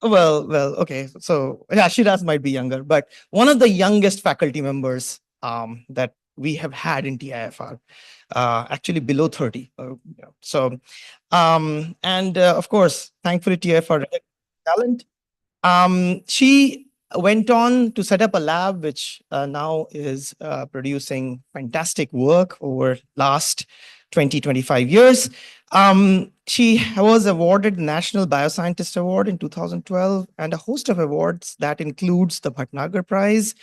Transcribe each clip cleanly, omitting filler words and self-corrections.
Okay. So yeah, Shiraz might be younger, but one of the youngest faculty members that we have had in TIFR, actually below 30. So, and of course, thankfully TIFR talent. She went on to set up a lab, which now is producing fantastic work over last 20, 25 years. She was awarded the National Bioscientist Award in 2012 and a host of awards that includes the Bhatnagar Prize.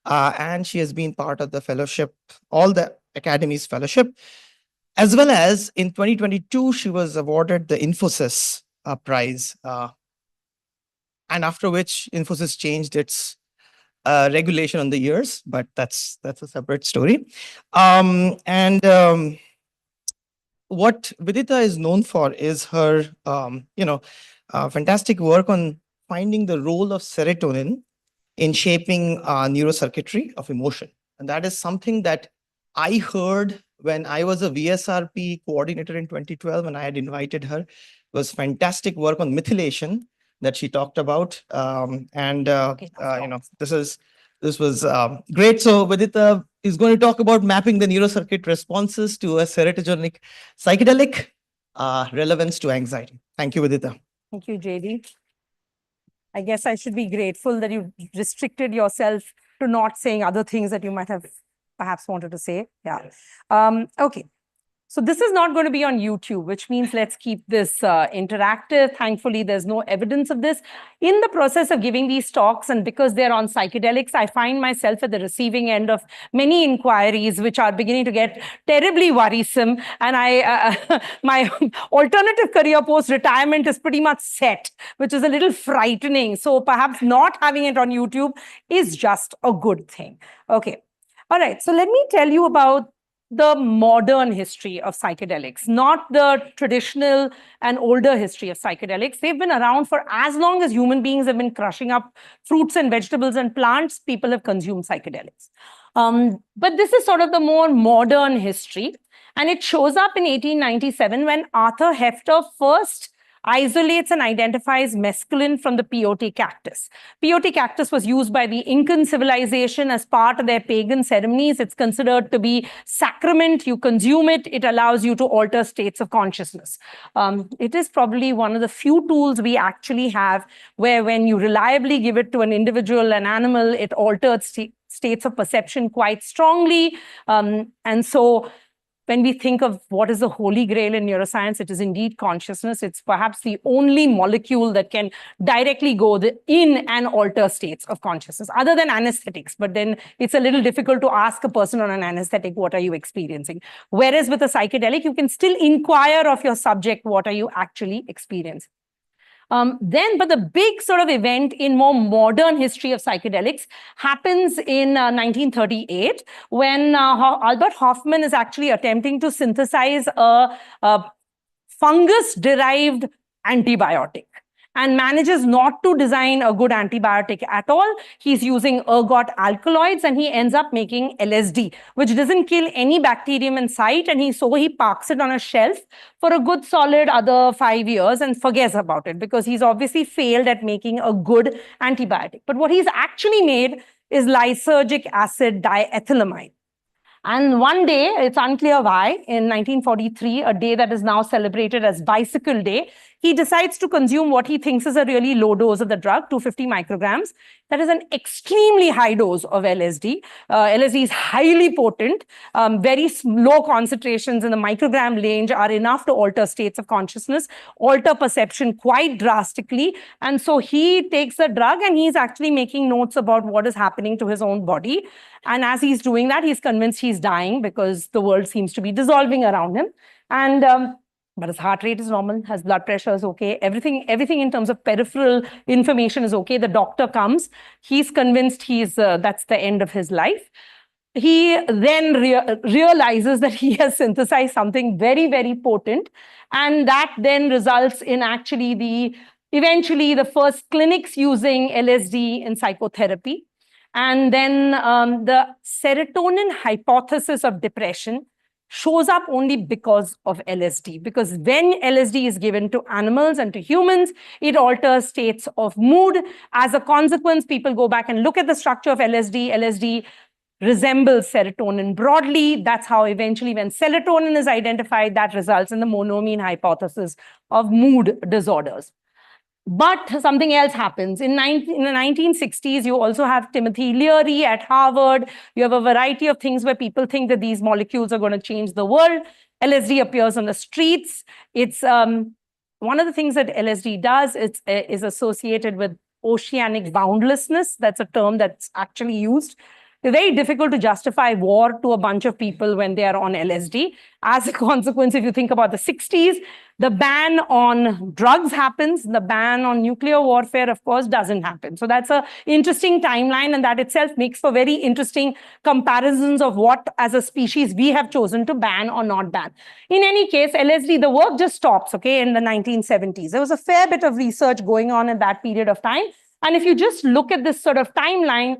And she has been part of the fellowship, all the Academy's fellowship, as well as in 2022, she was awarded the Infosys Prize. And after which Infosys changed its regulation on the years, but that's a separate story. And what Vidita is known for is her, fantastic work on finding the role of serotonin in shaping neurocircuitry of emotion. And that is something that I heard when I was a VSRP coordinator in 2012, and I had invited her. It was fantastic work on methylation that she talked about. This was great. So Vidita is going to talk about mapping the neurocircuit responses to a serotogenic psychedelic relevance to anxiety. Thank you, Vidita. Thank you, JD. I guess I should be grateful that you restricted yourself to not saying other things that you might have perhaps wanted to say. Yeah. Okay. So this is not going to be on YouTube, which means let's keep this interactive. Thankfully, there's no evidence of this. In the process of giving these talks, and because they're on psychedelics, I find myself at the receiving end of many inquiries, which are beginning to get terribly worrisome. And my alternative career post-retirement is pretty much set, which is a little frightening. So perhaps not having it on YouTube is just a good thing. Okay. All right. So let me tell you about the modern history of psychedelics, not the traditional and older history of psychedelics. They've been around for as long as human beings have been crushing up fruits and vegetables and plants, people have consumed psychedelics. But this is sort of the more modern history. And it shows up in 1897 when Arthur Heffter first isolates and identifies mescaline from the peyote cactus. Peyote cactus was used by the Incan civilization as part of their pagan ceremonies. It's considered to be sacrament. You consume it. It allows you to alter states of consciousness. It is probably one of the few tools we actually have where when you reliably give it to an individual, an animal, it alters states of perception quite strongly. And so when we think of what is the holy grail in neuroscience, it is indeed consciousness. It's perhaps the only molecule that can directly go in and alter states of consciousness, other than anesthetics. But then it's a little difficult to ask a person on an anesthetic, what are you experiencing? Whereas with a psychedelic, you can still inquire of your subject, what are you actually experiencing? But the big sort of event in more modern history of psychedelics happens in 1938 when Albert Hofmann is actually attempting to synthesize a fungus-derived antibiotic and manages not to design a good antibiotic at all. He's using ergot alkaloids and he ends up making LSD, which doesn't kill any bacterium in sight. And he parks it on a shelf for a good solid other 5 years and forgets about it because he's obviously failed at making a good antibiotic. But what he's actually made is lysergic acid diethylamide. And one day, it's unclear why, in 1943, a day that is now celebrated as Bicycle Day, he decides to consume what he thinks is a really low dose of the drug, 250 micrograms. That is an extremely high dose of LSD. LSD is highly potent. Very low concentrations in the microgram range are enough to alter states of consciousness, alter perception quite drastically. And so he takes the drug and he's actually making notes about what is happening to his own body. And as he's doing that, he's convinced he's dying because the world seems to be dissolving around him. But his heart rate is normal, his blood pressure is okay. Everything in terms of peripheral information is okay. The doctor comes. He's convinced that's the end of his life. He then realizes that he has synthesized something very, very potent. And that then results in actually eventually the first clinics using LSD in psychotherapy. And then the serotonin hypothesis of depression shows up only because of LSD. Because when LSD is given to animals and to humans, it alters states of mood. As a consequence, people go back and look at the structure of LSD. LSD resembles serotonin broadly. That's how eventually when serotonin is identified, that results in the monoamine hypothesis of mood disorders. But something else happens. In the 1960s, you also have Timothy Leary at Harvard. You have a variety of things where people think that these molecules are going to change the world. LSD appears on the streets. It's one of the things that LSD does is associated with oceanic boundlessness. That's a term that's actually used. It's very difficult to justify war to a bunch of people when they are on LSD. As a consequence, if you think about the 60s, the ban on drugs happens. The ban on nuclear warfare, of course, doesn't happen. So that's an interesting timeline, and that itself makes for very interesting comparisons of what, as a species, we have chosen to ban or not ban. In any case, LSD, the work just stops, okay, in the 1970s. There was a fair bit of research going on in that period of time. And if you just look at this sort of timeline,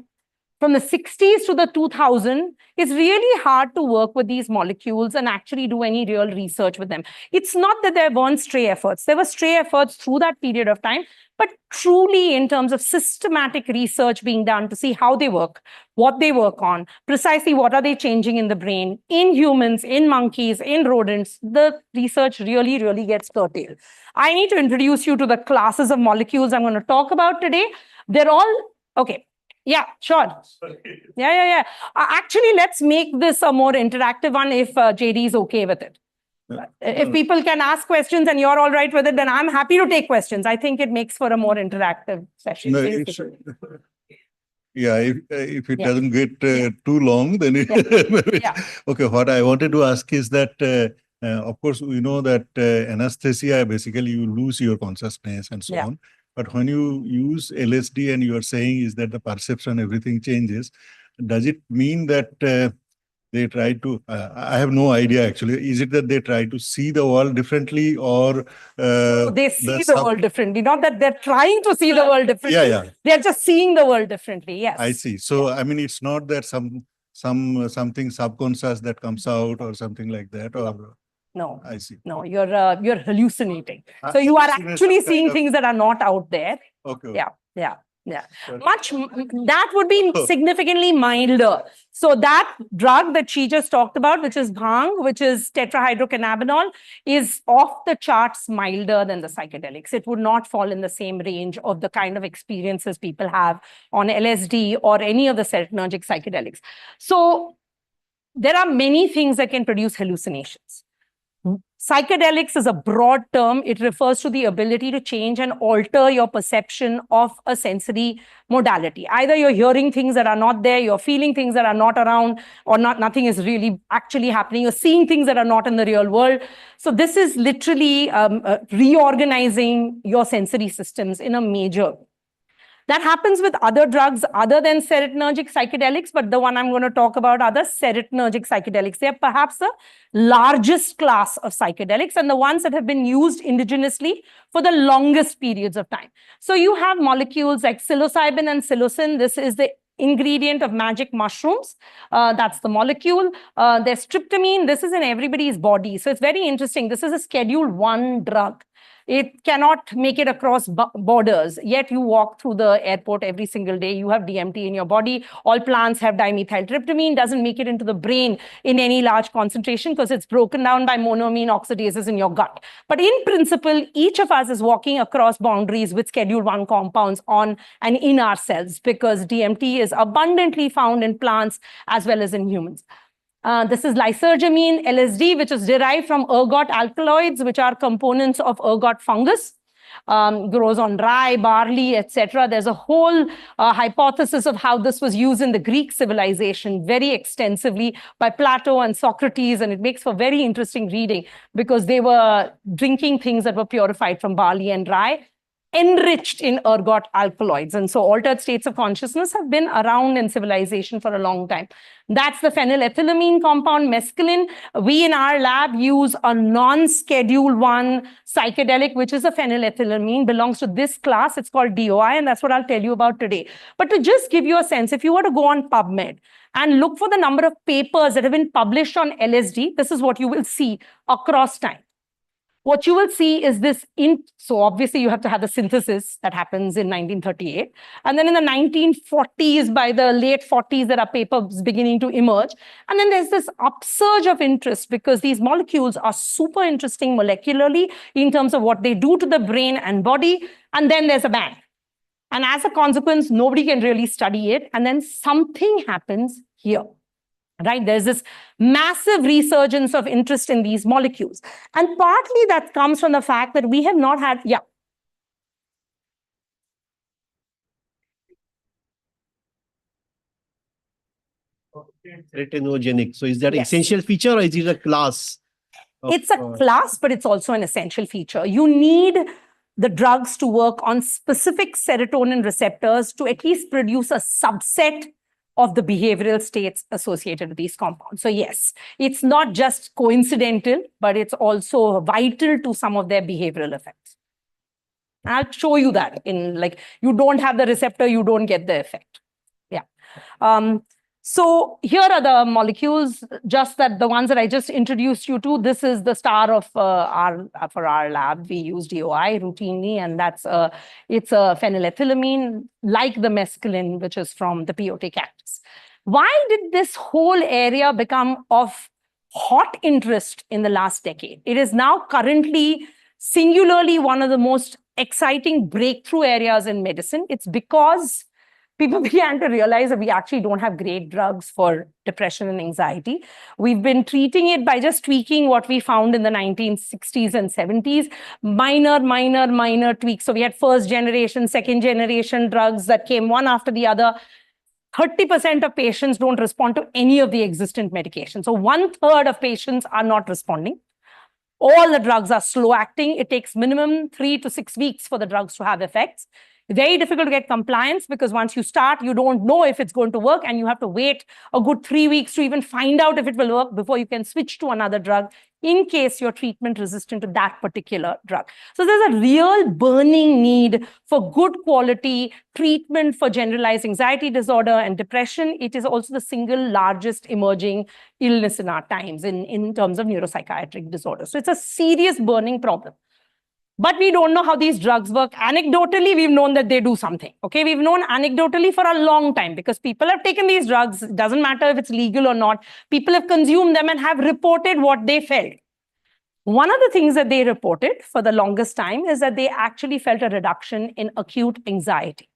from the 60s to the 2000s, it's really hard to work with these molecules and actually do any real research with them. It's not that there weren't stray efforts. There were stray efforts through that period of time, but truly in terms of systematic research being done to see how they work, what they work on, precisely what are they changing in the brain, in humans, in monkeys, in rodents, the research really, really gets curtailed. I need to introduce you to the classes of molecules I'm going to talk about today. They're all, okay. Yeah, sure. Yeah. Actually, let's make this a more interactive one if JD is okay with it. If people can ask questions and you're all right with it, then I'm happy to take questions. I think it makes for a more interactive session. No, if it doesn't get too long, then it... Okay, what I wanted to ask is that, of course, we know that anesthesia, basically you lose your consciousness and so on. But when you use LSD and you are saying is that the perception, everything changes, does it mean that they try to, I have no idea actually, is it that they try to see the world differently or... they see the world differently, not that they're trying to see the world differently. They're just seeing the world differently, yes. I see. So, I mean, it's not that something subconscious that comes out or something like that, or... No, I see. No, you're hallucinating. So you are actually seeing things that are not out there. Okay. Yeah. That would be significantly milder. So that drug that she just talked about, which is bhang, which is tetrahydrocannabinol, is off the charts milder than the psychedelics. It would not fall in the same range of the kind of experiences people have on LSD or any of the serotonergic psychedelics. So there are many things that can produce hallucinations. Psychedelics is a broad term. It refers to the ability to change and alter your perception of a sensory modality. Either you're hearing things that are not there, you're feeling things that are not around, or nothing is really actually happening. You're seeing things that are not in the real world. So this is literally reorganizing your sensory systems in a major. That happens with other drugs other than serotonergic psychedelics, but the one I'm going to talk about are the serotonergic psychedelics. They are perhaps the largest class of psychedelics and the ones that have been used indigenously for the longest periods of time. So you have molecules like psilocybin and psilocin. This is the ingredient of magic mushrooms. That's the molecule. There's tryptamine. This is in everybody's body. So it's very interesting. This is a Schedule 1 drug. It cannot make it across borders, yet you walk through the airport every single day. You have DMT in your body. All plants have dimethyltryptamine, doesn't make it into the brain in any large concentration because it's broken down by monoamine oxidases in your gut. But in principle, each of us is walking across boundaries with Schedule 1 compounds on and in our cells because DMT is abundantly found in plants as well as in humans. This is lysergamine, LSD, which is derived from ergot alkaloids, which are components of ergot fungus. Grows on rye, barley, etc. There's a whole hypothesis of how this was used in the Greek civilization very extensively by Plato and Socrates, and it makes for very interesting reading because they were drinking things that were purified from barley and rye. enriched in ergot alkaloids. And so altered states of consciousness have been around in civilization for a long time. That's the phenylethylamine compound, mescaline. We in our lab use a non-schedule 1 psychedelic, which is a phenylethylamine, belongs to this class. It's called DOI, and that's what I'll tell you about today. But to just give you a sense, if you were to go on PubMed and look for the number of papers that have been published on LSD, this is what you will see across time. What you will see is this, so obviously you have to have the synthesis that happens in 1938. And then in the 1940s, by the late 40s, there are papers beginning to emerge. And then there's this upsurge of interest because these molecules are super interesting molecularly in terms of what they do to the brain and body. And then there's a bang. And as a consequence, nobody can really study it. And then something happens here. Right? There's this massive resurgence of interest in these molecules. And partly that comes from the fact that we have not had, Retinogenic. So is that an Yes. essential feature or is it a class? It's a class, but it's also an essential feature. You need the drugs to work on specific serotonin receptors to at least produce a subset of the behavioral states associated with these compounds. So yes, it's not just coincidental, but it's also vital to some of their behavioral effects. I'll show you that in you don't have the receptor, you don't get the effect. Yeah. So here are the molecules, just that the ones that I just introduced you to. This is the star of for our lab. We use DOI routinely, and it's a phenylethylamine, like the mescaline, which is from the peyote cactus. Why did this whole area become of hot interest in the last decade? It is now currently singularly one of the most exciting breakthrough areas in medicine. It's because people began to realize that we actually don't have great drugs for depression and anxiety. We've been treating it by just tweaking what we found in the 1960s and 70s, minor tweaks. So we had first generation, second generation drugs that came one after the other. 30% of patients don't respond to any of the existent medications. So 1/3 of patients are not responding. All the drugs are slow acting. It takes minimum 3 to 6 weeks for the drugs to have effects. Very difficult to get compliance because once you start, you don't know if it's going to work and you have to wait a good 3 weeks to even find out if it will work before you can switch to another drug in case you're treatment resistant to that particular drug. So there's a real burning need for good quality treatment for generalized anxiety disorder and depression. It is also the single largest emerging illness in our times in terms of neuropsychiatric disorders. So it's a serious burning problem. But we don't know how these drugs work. Anecdotally, we've known that they do something. Okay, we've known anecdotally for a long time because people have taken these drugs. It doesn't matter if it's legal or not. People have consumed them and have reported what they felt. One of the things that they reported for the longest time is that they actually felt a reduction in acute anxiety.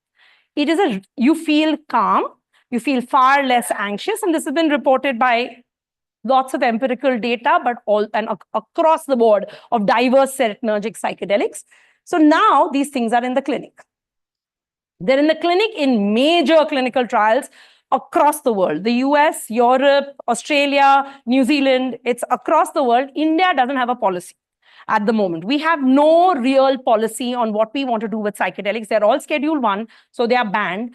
It is you feel calm, you feel far less anxious, and this has been reported by lots of empirical data, but across the board of diverse serotonergic psychedelics. So now these things are in the clinic. They're in the clinic in major clinical trials across the world. The US, Europe, Australia, New Zealand, it's across the world. India doesn't have a policy at the moment. We have no real policy on what we want to do with psychedelics. They're all Schedule 1, so they are banned.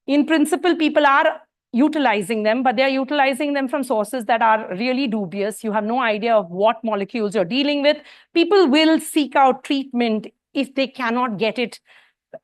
In principle, people are utilizing them, but they're utilizing them from sources that are really dubious. You have no idea of what molecules you're dealing with. People will seek out treatment if they cannot get it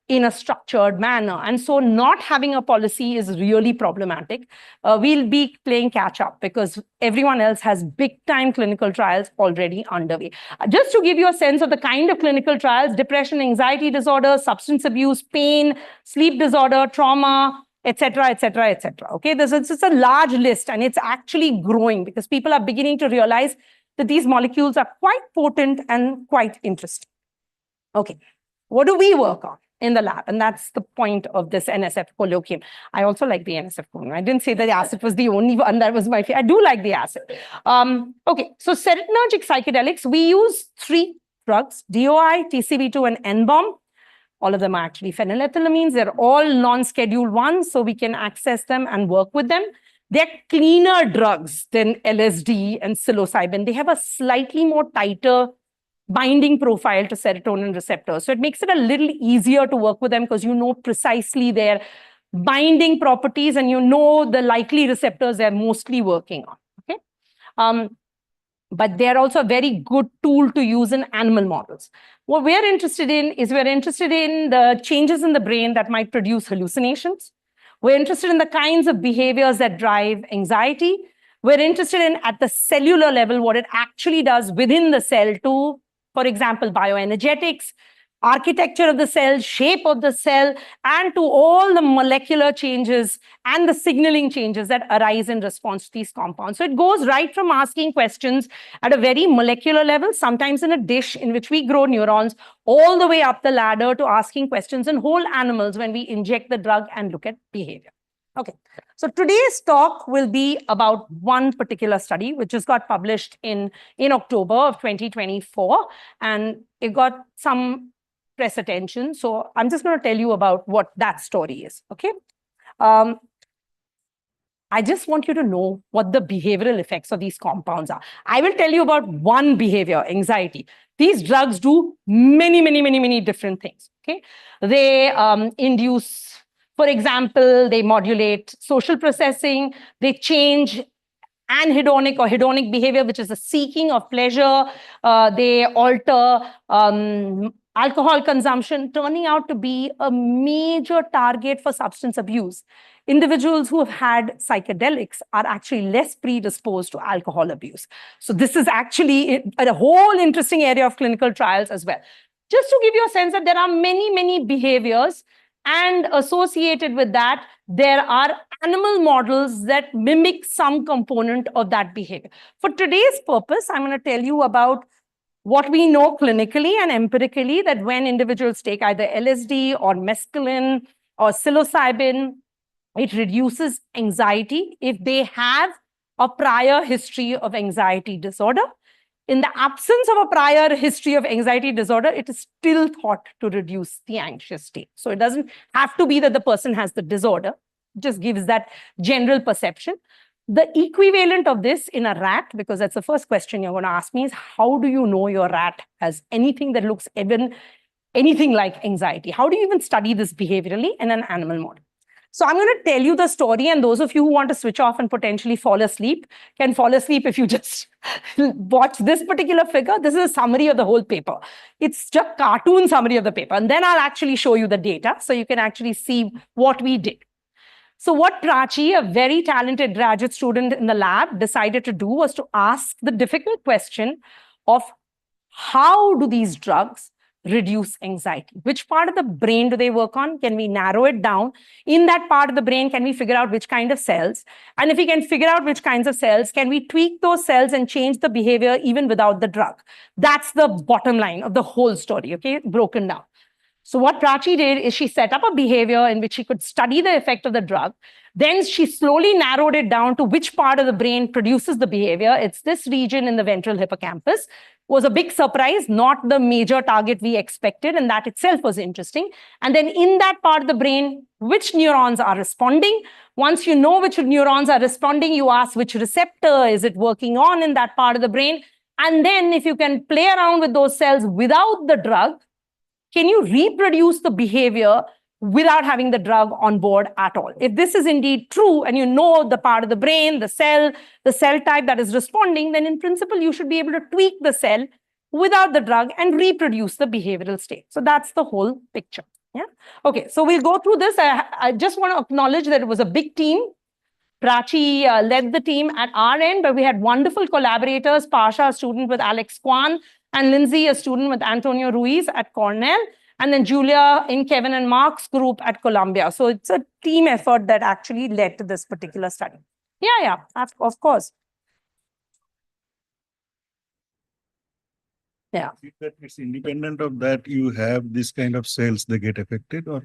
in a structured manner. And so not having a policy is really problematic. We'll be playing catch up because everyone else has big time clinical trials already underway. Just to give you a sense of the kind of clinical trials: depression, anxiety disorder, substance abuse, pain, sleep disorder, trauma, etc., etc., etc. Okay, it's a large list and it's actually growing because people are beginning to realize that these molecules are quite potent and quite interesting. Okay, what do we work on in the lab? And that's the point of this NSF colloquium. I also like the NSF colloquium. I didn't say that the acid was the only one that was my favorite. I do like the acid. Okay, so serotonergic psychedelics, we use 3 drugs: DOI, TCB2, and N-bomb. All of them are actually phenylethylamines. They're all non-Schedule 1, so we can access them and work with them. They're cleaner drugs than LSD and psilocybin. They have a slightly more tighter binding profile to serotonin receptors. So it makes it a little easier to work with them because you know precisely their binding properties and you know the likely receptors they're mostly working on. Okay. But they're also a very good tool to use in animal models. What we're interested in is we're interested in the changes in the brain that might produce hallucinations. We're interested in the kinds of behaviors that drive anxiety. We're interested in, at the cellular level, what it actually does within the cell to, for example, bioenergetics, architecture of the cell, shape of the cell, and to all the molecular changes and the signaling changes that arise in response to these compounds. So it goes right from asking questions at a very molecular level, sometimes in a dish in which we grow neurons, all the way up the ladder to asking questions in whole animals when we inject the drug and look at behavior. Okay, so today's talk will be about one particular study, which just got published in October of 2024, and it got some press attention. So I'm just going to tell you about what that story is, okay? I just want you to know what the behavioral effects of these compounds are. I will tell you about one behavior, anxiety. These drugs do many different things, okay? They induce, for example, they modulate social processing, they change anhedonic or hedonic behavior, which is the seeking of pleasure. They alter alcohol consumption, turning out to be a major target for substance abuse. Individuals who have had psychedelics are actually less predisposed to alcohol abuse. So this is actually a whole interesting area of clinical trials as well. Just to give you a sense that there are many behaviors, and associated with that, there are animal models that mimic some component of that behavior. For today's purpose, I'm going to tell you about what we know clinically and empirically, that when individuals take either LSD or mescaline or psilocybin, it reduces anxiety if they have a prior history of anxiety disorder. In the absence of a prior history of anxiety disorder, it is still thought to reduce the anxious state. So it doesn't have to be that the person has the disorder, it just gives that general perception. The equivalent of this in a rat, because that's the first question you're going to ask me, is how do you know your rat has anything that looks even anything like anxiety? How do you even study this behaviorally in an animal model? So I'm going to tell you the story, and those of you who want to switch off and potentially fall asleep can fall asleep if you just watch this particular figure. This is a summary of the whole paper. It's just a cartoon summary of the paper. And then I'll actually show you the data so you can actually see what we did. So what Prachi, a very talented graduate student in the lab, decided to do was to ask the difficult question of how do these drugs reduce anxiety? Which part of the brain do they work on? Can we narrow it down? In that part of the brain, can we figure out which kind of cells? And if we can figure out which kinds of cells, can we tweak those cells and change the behavior even without the drug? That's the bottom line of the whole story, okay? Broken down. So what Prachi did is she set up a behavior in which she could study the effect of the drug. Then she slowly narrowed it down to which part of the brain produces the behavior. It's this region in the ventral hippocampus. Was a big surprise, not the major target we expected, and that itself was interesting. And then in that part of the brain, which neurons are responding? Once you know which neurons are responding, you ask which receptor is it working on in that part of the brain. And then if you can play around with those cells without the drug, can you reproduce the behavior without having the drug on board at all? If this is indeed true, and you know the part of the brain, the cell type that is responding, then in principle, you should be able to tweak the cell without the drug and reproduce the behavioral state. So that's the whole picture. Yeah. Okay, so we'll go through this. I just want to acknowledge that it was a big team. Prachi led the team at our end, but we had wonderful collaborators, Pasha, a student with Alex Kwan, and Lindsay, a student with Antonio Ruiz at Cornell, and then Julia in Kevin and Mark's group at Columbia. So it's a team effort that actually led to this particular study. Yeah, of course. Yeah. That it's independent of that, you have this kind of cells, they get affected, or?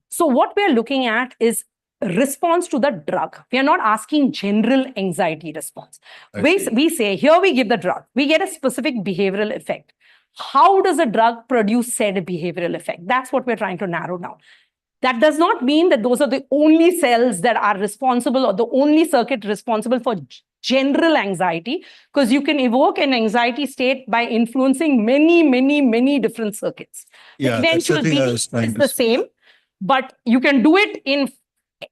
So what we're looking at is response to the drug. We are not asking general anxiety response. We say, here we give the drug. We get a specific behavioral effect. How does a drug produce said behavioral effect? That's what we're trying to narrow down. That does not mean that those are the only cells that are responsible or the only circuit responsible for general anxiety, because you can evoke an anxiety state by influencing many different circuits. Yeah, The that's the eventual thing I being was trying is to the say. same, but you can do it in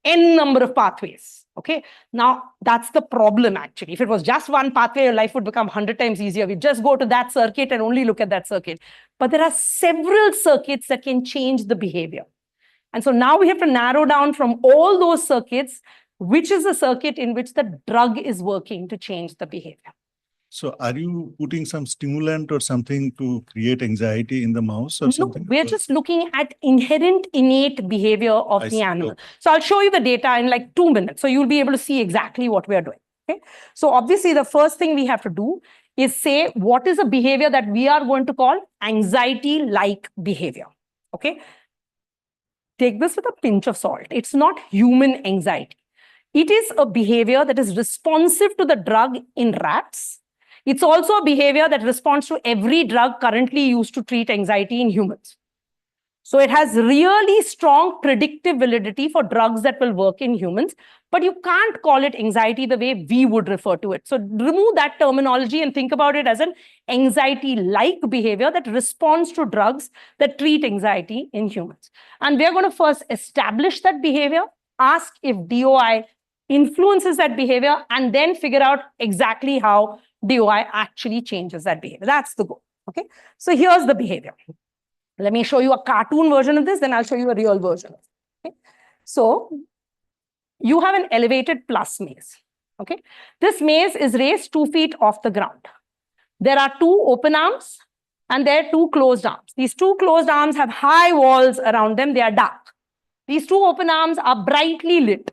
n number of pathways. Okay, now that's the problem actually. If it was just one pathway, your life would become 100 times easier. We just go to that circuit and only look at that circuit. But there are several circuits that can change the behavior. And so now we have to narrow down from all those circuits, which is the circuit in which the drug is working to change the behavior. So are you putting some stimulant or something to create anxiety in the mouse or No, something? we're just looking at inherent innate behavior of I the see. animal. Okay. So I'll show you the data in like 2 minutes. So you'll be able to see exactly what we're doing. Okay. So obviously the first thing we have to do is say what is a behavior that we are going to call anxiety-like behavior. Okay. Take this with a pinch of salt. It's not human anxiety. It is a behavior that is responsive to the drug in rats. It's also a behavior that responds to every drug currently used to treat anxiety in humans. So it has really strong predictive validity for drugs that will work in humans, but you can't call it anxiety the way we would refer to it. So remove that terminology and think about it as an anxiety-like behavior that responds to drugs that treat anxiety in humans. And we're going to first establish that behavior, ask if DOI influences that behavior, and then figure out exactly how DOI actually changes that behavior. That's the goal. Okay. So here's the behavior. Let me show you a cartoon version of this, then I'll show you a real version. Okay. So you have an elevated plus maze. Okay. This maze is raised 2 feet off the ground. There are 2 open arms and there are 2 closed arms. These 2 closed arms have high walls around them. They are dark. These 2 open arms are brightly lit.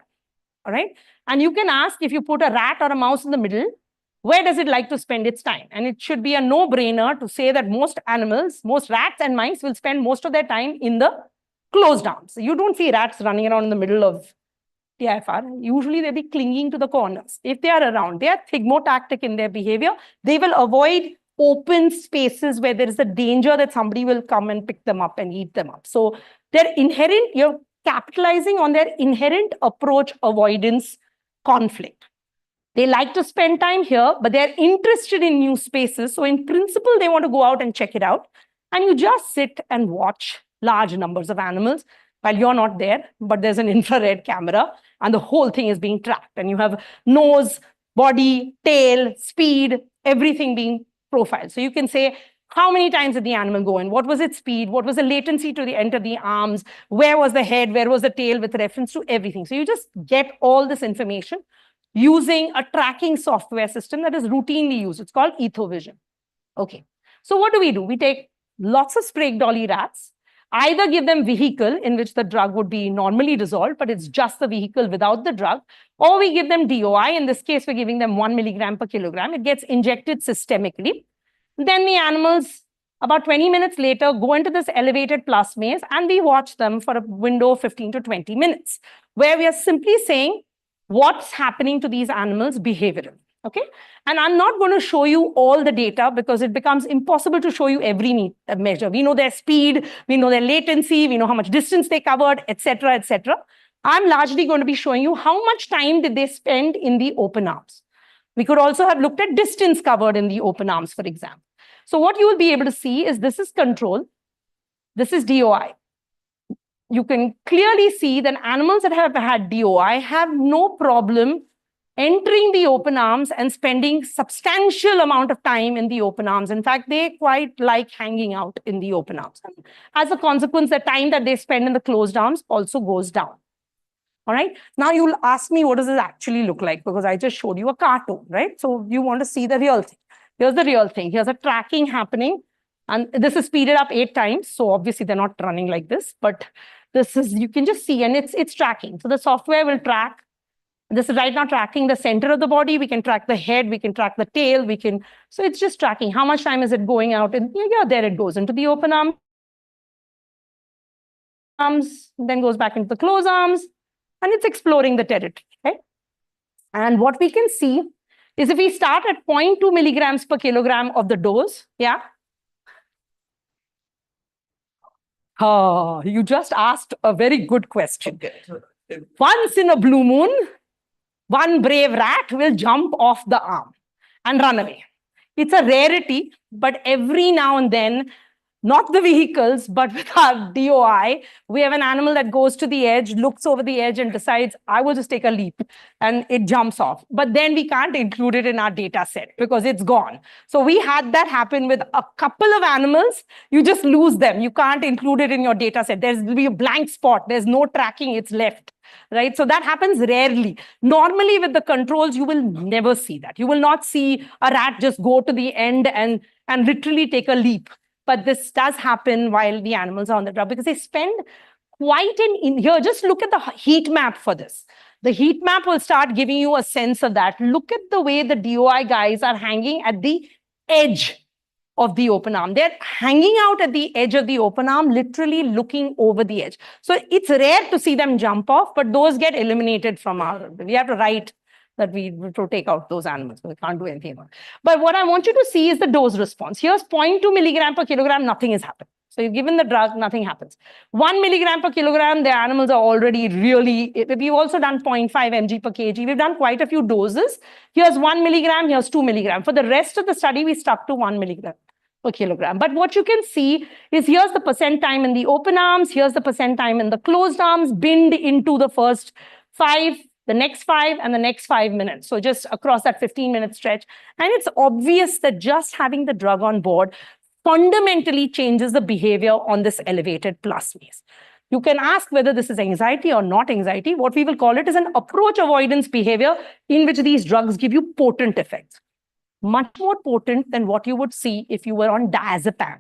All right. And you can ask, if you put a rat or a mouse in the middle, where does it like to spend its time? And it should be a no-brainer to say that most animals, most rats and mice will spend most of their time in the closed arms. So you don't see rats running around in the middle of TIFR. Usually they'll be clinging to the corners. If they are around, they are thigmotactic in their behavior. They will avoid open spaces where there is a danger that somebody will come and pick them up and eat them up. So they're inherent, you're capitalizing on their inherent approach avoidance conflict. They like to spend time here, but they're interested in new spaces. So in principle, they want to go out and check it out. And you just sit and watch large numbers of animals while you're not there, but there's an infrared camera and the whole thing is being tracked. And you have nose, body, tail, speed, everything being profiled. So you can say, how many times did the animal go in? What was its speed? What was the latency to enter the arms? Where was the head? Where was the tail with reference to everything? So you just get all this information using a tracking software system that is routinely used. It's called EthoVision. Okay. So what do? We take lots of Sprague Dolly rats, either give them vehicle in which the drug would be normally dissolved, but it's just the vehicle without the drug, or we give them DOI. In this case, we're giving them 1 milligram per kilogram. It gets injected systemically. Then the animals, about 20 minutes later, go into this elevated plus maze, and we watch them for a window of 15 to 20 minutes, where we are simply saying what's happening to these animals behaviorally. Okay. And I'm not going to show you all the data because it becomes impossible to show you every measure. We know their speed, we know their latency, we know how much distance they covered, etc., etc. I'm largely going to be showing you how much time did they spend in the open arms. We could also have looked at distance covered in the open arms, for example. So what you will be able to see is this is control, this is DOI. You can clearly see that animals that have had DOI have no problem entering the open arms and spending substantial amount of time in the open arms. In fact, they quite like hanging out in the open arms. As a consequence, the time that they spend in the closed arms also goes down. All right. Now you'll ask me, what does this actually look like? Because I just showed you a cartoon, right? So you want to see the real thing. Here's the real thing. Here's a tracking happening. And this is speeded up 8 times. So obviously they're not running like this, but this is, you can just see, and it's tracking. So the software will track. This is right now tracking the center of the body. We can track the head. We can track the tail. So it's just tracking. How much time is it going out? And yeah, there it goes into the open arms, then goes back into the closed arms, and it's exploring the territory, right? And what we can see is if we start at 0.2 milligrams per kilogram of the dose, yeah. You just asked a very good question. Once in a blue moon, one brave rat will jump off the arm and run away. It's a rarity, but every now and then, not the vehicles, but with our DOI, we have an animal that goes to the edge, looks over the edge and decides, I will just take a leap, and it jumps off. But then we can't include it in our data set because it's gone. So we had that happen with a couple of animals. You just lose them. You can't include it in your data set. There's will be a blank spot. There's no tracking. It's left. Right? So that happens rarely. Normally with the controls, you will never see that. You will not see a rat just go to the end and literally take a leap. But this does happen while the animals are on the drug because they spend quite here. Just look at the heat map for this. The heat map will start giving you a sense of that. Look at the way the DOI guys are hanging at the edge of the open arm. They're hanging out at the edge of the open arm, literally looking over the edge. So it's rare to see them jump off, but those get eliminated from our, we have to write that we to take out those animals. We can't do anything about it. But what I want you to see is the dose response. Here's 0.2 milligram per kilogram, nothing is happening. So you've given the drug, nothing happens. 1 milligram per kilogram, the animals are already really, we've also done 0.5 mg per kg. We've done quite a few doses. Here's 1 milligram, here's 2 milligram. For the rest of the study, we stuck to 1 milligram per kilogram. But what you can see is here's the percent time in the open arms, here's the percent time in the closed arms, binned into the first 5, the next 5, and the next 5 minutes. So just across that 15-minute stretch. And it's obvious that just having the drug on board fundamentally changes the behavior on this elevated plus maze. You can ask whether this is anxiety or not anxiety. What we will call it is an approach avoidance behavior in which these drugs give you potent effects. Much more potent than what you would see if you were on diazepam,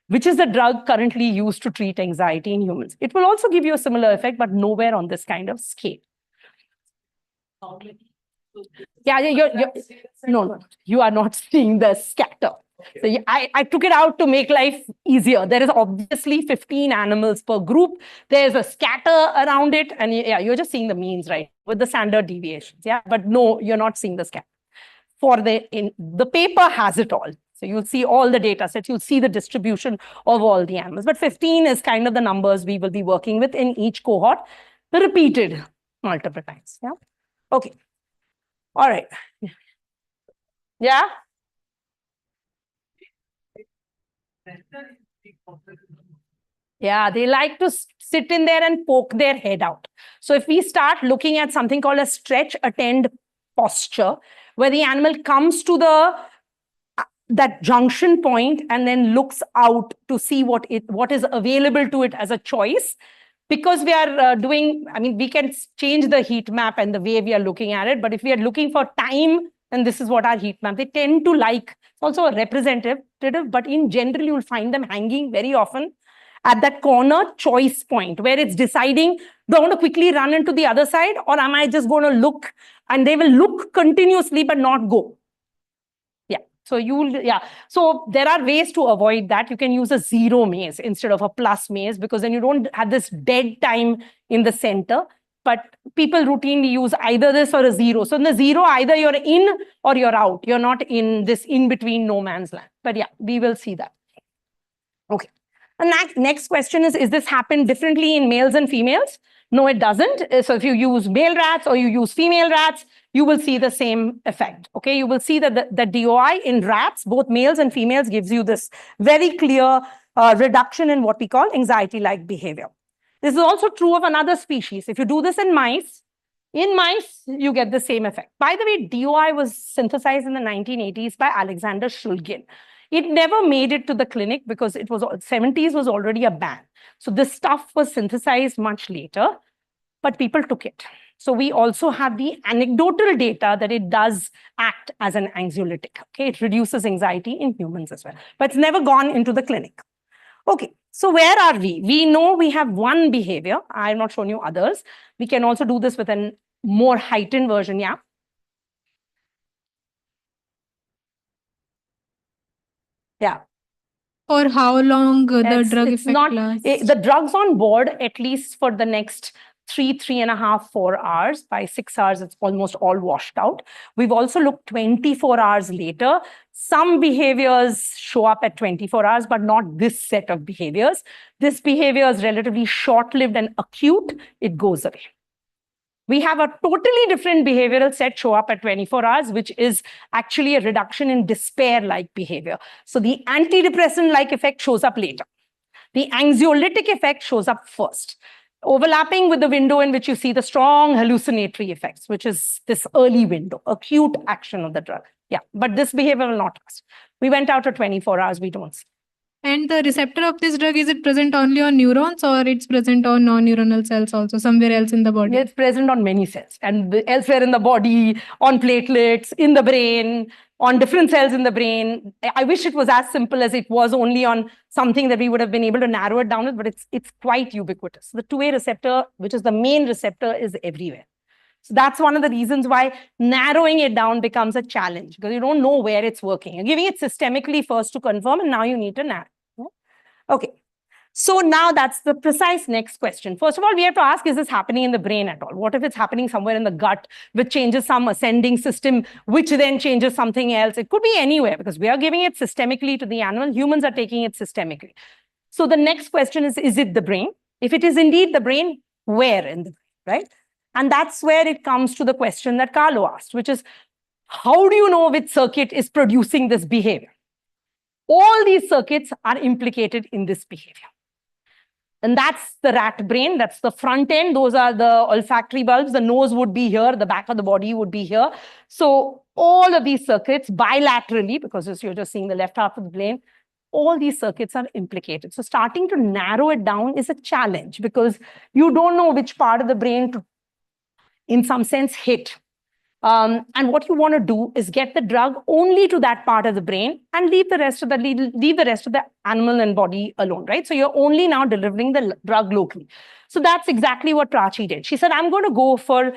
which is the drug currently used to treat anxiety in humans. It will also give you a similar effect, but nowhere on this kind of scale. Yeah, no, you are not seeing the scatter. So I took it out to make life easier. There is obviously 15 animals per group. There's a scatter around it. And yeah, you're just seeing the means, right? With the standard deviations. Yeah, but no, you're not seeing the scatter. The paper has it all. So you'll see all the data sets. You'll see the distribution of all the animals. But 15 is kind of the numbers we will be working with in each cohort, repeated multiple times. Yeah. Okay. All right. Yeah. Yeah, they like to sit in there and poke their head out. So if we start looking at something called a stretch attend posture, where the animal comes to that junction point and then looks out to see what is available to it as a choice. Because we are we can change the heat map and the way we are looking at it. But if we are looking for time, and this is what our heat map, they tend to like, it's also a representative, but in general, you'll find them hanging very often at that corner choice point where it's deciding, do I want to quickly run into the other side or am I just going to look? And they will look continuously but not go. Yeah. So so there are ways to avoid that. You can use a 0 maze instead of a plus maze because then you don't have this dead time in the center. But people routinely use either this or a 0. So in the 0, either you're in or you're out. You're not in this in-between no man's land. But yeah, we will see that. Okay. The next question is this happen differently in males and females? No, it doesn't. So if you use male rats or you use female rats, you will see the same effect. Okay, you will see that the DOI in rats, both males and females, gives you this very clear reduction in what we call anxiety-like behavior. This is also true of another species. If you do this in mice, you get the same effect. By the way, DOI was synthesized in the 1980s by Alexander Shulgin. It never made it to the clinic because it was 70s was already a ban. So this stuff was synthesized much later, but people took it. So we also have the anecdotal data that it does act as an anxiolytic. Okay, it reduces anxiety in humans as well, but it's never gone into the clinic. Okay, so where are we? We know we have one behavior. I have not shown you others. We can also do this with a more heightened version. Yeah. Yeah. For how long the drug effect lasts? The drug's on board at least for the next 3.5, 4 hours. By 6 hours, it's almost all washed out. We've also looked 24 hours later. Some behaviors show up at 24 hours, but not this set of behaviors. This behavior is relatively short-lived and acute. It goes away. We have a totally different behavioral set show up at 24 hours, which is actually a reduction in despair-like behavior. So the antidepressant-like effect shows up later. The anxiolytic effect shows up first, overlapping with the window in which you see the strong hallucinatory effects, which is this early window, acute action of the drug. Yeah, but this behavior will not last. We went out to 24 hours, we don't see. And the receptor of this drug, is it present only on neurons or it's present on non-neuronal cells also, somewhere else in the body? It's present on many cells and elsewhere in the body, on platelets, in the brain, on different cells in the brain. I wish it was as simple as it was only on something that we would have been able to narrow it down with, but it's quite ubiquitous. The 2A receptor, which is the main receptor, is everywhere. So that's one of the reasons why narrowing it down becomes a challenge, because you don't know where it's working. You're giving it systemically first to confirm, and now you need to narrow. Okay. So now that's the precise next question. First of all, we have to ask, is this happening in the brain at all? What if it's happening somewhere in the gut, which changes some ascending system, which then changes something else? It could be anywhere, because we are giving it systemically to the animal. Humans are taking it systemically. So the next question is it the brain? If it is indeed the brain, where in the brain, right? And that's where it comes to the question that Carlo asked, which is, how do you know which circuit is producing this behavior? All these circuits are implicated in this behavior. And that's the rat brain. That's the front end. Those are the olfactory bulbs. The nose would be here. The back of the body would be here. So all of these circuits bilaterally, because you're just seeing the left half of the brain, all these circuits are implicated. So starting to narrow it down is a challenge, because you don't know which part of the brain to, in some sense, hit. And what you want to do is get the drug only to that part of the brain and leave the rest of the animal and body alone, right? So you're only now delivering the drug locally. So that's exactly what Prachi did. She said, I'm going to go for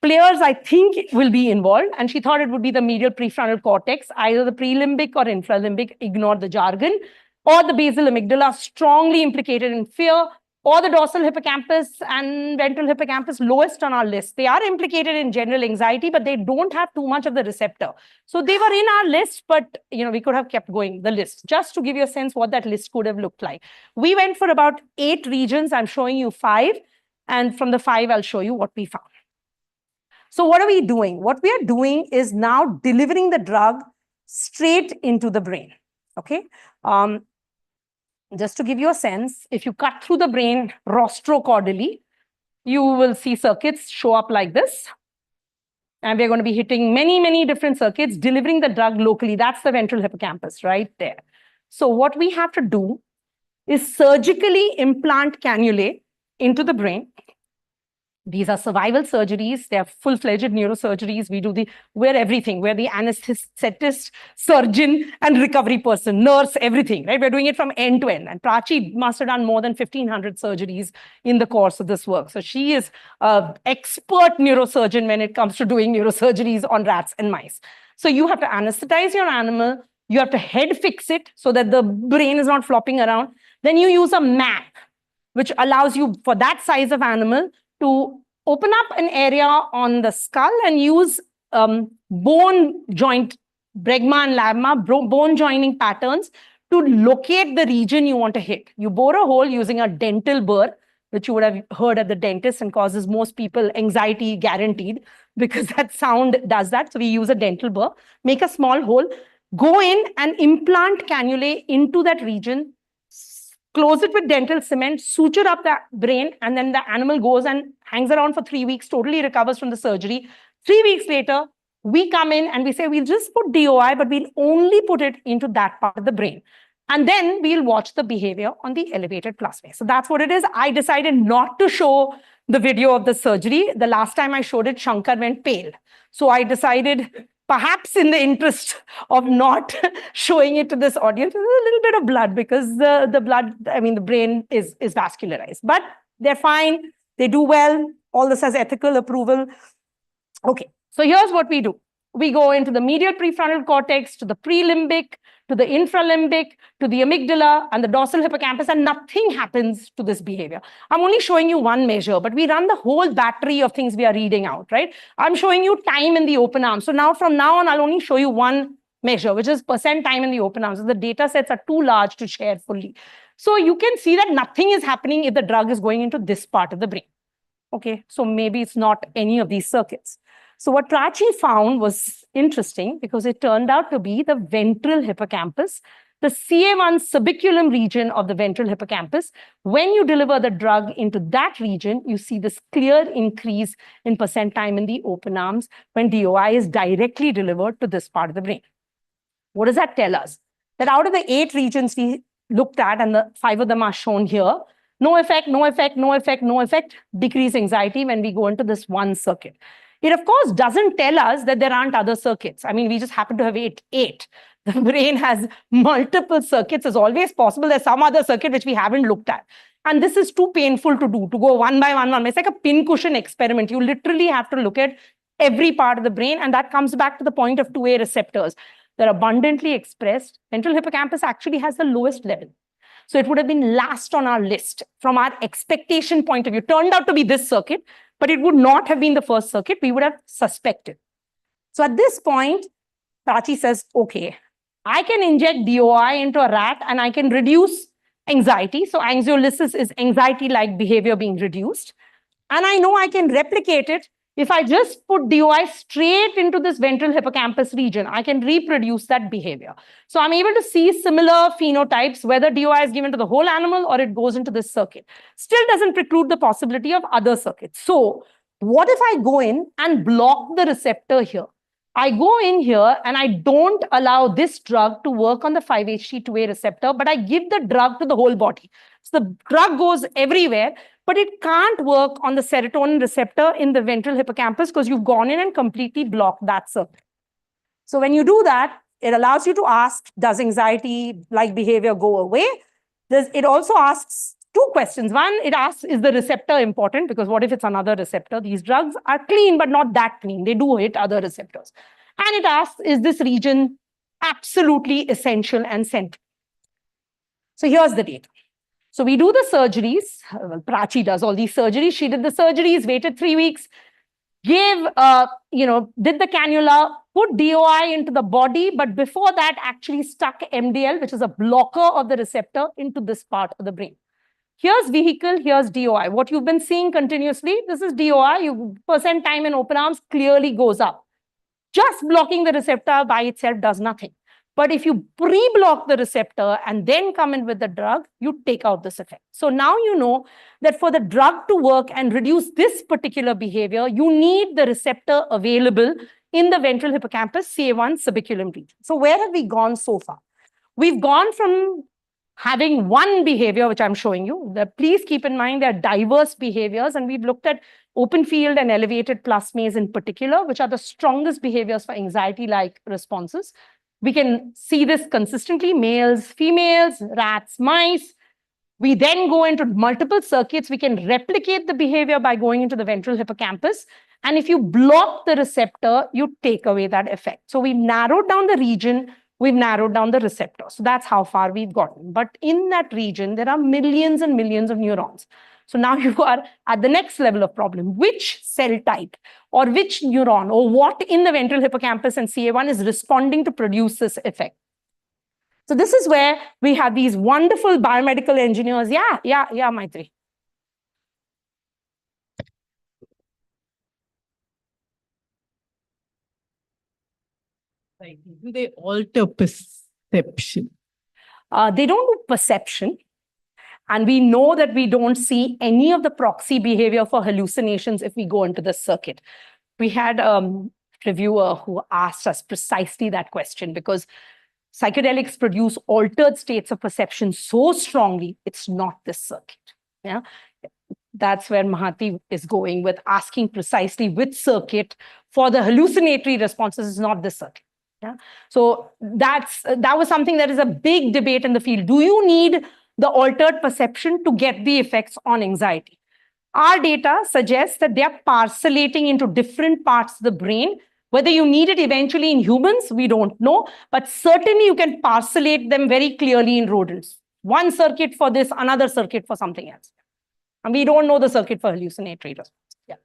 players I think will be involved. And she thought it would be the medial prefrontal cortex, either the prelimbic or infralimbic, ignore the jargon, or the basal amygdala, strongly implicated in fear, or the dorsal hippocampus and ventral hippocampus, lowest on our list. They are implicated in general anxiety, but they don't have too much of the receptor. So they were in our list, but we could have kept going the list, just to give you a sense what that list could have looked like. We went for about 8 regions. I'm showing you 5. And from the 5, I'll show you what we found. So what are we doing? What we are doing is now delivering the drug straight into the brain. Okay. Just to give you a sense, if you cut through the brain rostrocaudally, you will see circuits show up like this. And we're going to be hitting many, many different circuits, delivering the drug locally. That's the ventral hippocampus right there. So what we have to do is surgically implant cannulae into the brain. These are survival surgeries. They are full-fledged neurosurgeries. We're everything. We're the anesthetist, surgeon, and recovery person, nurse, everything, right? We're doing it from end to end. And Prachi must have done more than 1,500 surgeries in the course of this work. So she is an expert neurosurgeon when it comes to doing neurosurgeries on rats and mice. So you have to anesthetize your animal. You have to head fix it so that the brain is not flopping around. Then you use a map, which allows you, for that size of animal, to open up an area on the skull and use bone joint, bregma and labma, bone joining patterns to locate the region you want to hit. You bore a hole using a dental burr, which you would have heard at the dentist and causes most people anxiety guaranteed, because that sound does that. So we use a dental burr, make a small hole, go in and implant cannulae into that region, close it with dental cement, suture up the brain, and then the animal goes and hangs around for 3 weeks, totally recovers from the surgery. 3 weeks later, we come in and we say, we'll just put DOI, but we'll only put it into that part of the brain. And then we'll watch the behavior on the elevated plus wave. So that's what it is. I decided not to show the video of the surgery. The last time I showed it, Shankar went pale. So I decided, perhaps in the interest of not showing it to this audience, a little bit of blood, because the blood, the brain is vascularized. But they're fine. They do well. All this has ethical approval. Okay, so here's what we do. We go into the medial prefrontal cortex, to the prelimbic, to the infralimbic, to the amygdala and the dorsal hippocampus, and nothing happens to this behavior. I'm only showing you one measure, but we run the whole battery of things we are reading out, right? I'm showing you time in the open arm. So now from now on, I'll only show you one measure, which is % time in the open arm. So the data sets are too large to share fully. So you can see that nothing is happening if the drug is going into this part of the brain. Okay, so maybe it's not any of these circuits. So what Prachi found was interesting because it turned out to be the ventral hippocampus, the CA1 subiculum region of the ventral hippocampus. When you deliver the drug into that region, you see this clear increase in percent time in the open arms when DOI is directly delivered to this part of the brain. What does that tell us? That out of the 8 regions we looked at, and the 5 of them are shown here, no effect, no effect, no effect, no effect, decrease anxiety when we go into this one circuit. It, of course, doesn't tell us that there aren't other circuits. I mean, we just happen to have eight. The brain has multiple circuits. It's always possible there's some other circuit which we haven't looked at. And this is too painful to do, to go one by one. It's like a pincushion experiment. You literally have to look at every part of the brain. And that comes back to the point of 2A receptors. They're abundantly expressed. Ventral hippocampus actually has the lowest level. So it would have been last on our list from our expectation point of view. Turned out to be this circuit, but it would not have been the first circuit. We would have suspected. So at this point, Prachi says, okay, I can inject DOI into a rat and I can reduce anxiety. So anxiolysis is anxiety-like behavior being reduced. And I know I can replicate it. If I just put DOI straight into this ventral hippocampus region, I can reproduce that behavior. So I'm able to see similar phenotypes, whether DOI is given to the whole animal or it goes into this circuit. Still doesn't preclude the possibility of other circuits. So what if I go in and block the receptor here? I go in here and I don't allow this drug to work on the 5-HT2A receptor, but I give the drug to the whole body. So the drug goes everywhere, but it can't work on the serotonin receptor in the ventral hippocampus because you've gone in and completely blocked that circuit. So when you do that, it allows you to ask, does anxiety-like behavior go away? It also asks 2 questions. One, it asks, is the receptor important? Because what if it's another receptor? These drugs are clean, but not that clean. They do hit other receptors. And it asks, is this region absolutely essential and central? So here's the data. So we do the surgeries. Well, Prachi does all these surgeries. She did the surgeries, waited 3 weeks, did the cannula, put DOI into the body, but before that actually stuck MDL, which is a blocker of the receptor, into this part of the brain. Here's vehicle, here's DOI. What you've been seeing continuously, this is DOI. Percent time in open arms clearly goes up. Just blocking the receptor by itself does nothing. But if you pre-block the receptor and then come in with the drug, you take out this effect. So now you know that for the drug to work and reduce this particular behavior, you need the receptor available in the ventral hippocampus, CA1 subiculum region. So where have we gone so far? We've gone from having one behavior, which I'm showing you. Please keep in mind there are diverse behaviors, and we've looked at open field and elevated plasmase in particular, which are the strongest behaviors for anxiety-like responses. We can see this consistently, males, females, rats, mice. We then go into multiple circuits. We can replicate the behavior by going into the ventral hippocampus. And if you block the receptor, you take away that effect. So we've narrowed down the region. We've narrowed down the receptor. So that's how far we've gotten. But in that region, there are millions and millions of neurons. So now you are at the next level of problem. Which cell type or which neuron or what in the ventral hippocampus and CA1 is responding to produce this effect? So this is where we have these wonderful biomedical engineers. Yeah, Maitri. Do they alter perception? They don't do perception. And we know that we don't see any of the proxy behavior for hallucinations if we go into the circuit. We had a reviewer who asked us precisely that question because psychedelics produce altered states of perception so strongly, it's not this circuit. Yeah, that's where Mahati is going with asking precisely which circuit for the hallucinatory responses is not this circuit. Yeah, so that was something that is a big debate in the field. Do you need the altered perception to get the effects on anxiety? Our data suggests that they are parcellating into different parts of the brain. Whether you need it eventually in humans, we don't know, but certainly you can parcellate them very clearly in rodents. One circuit for this, another circuit for something else. And we don't know the circuit for hallucinatory response. Yeah.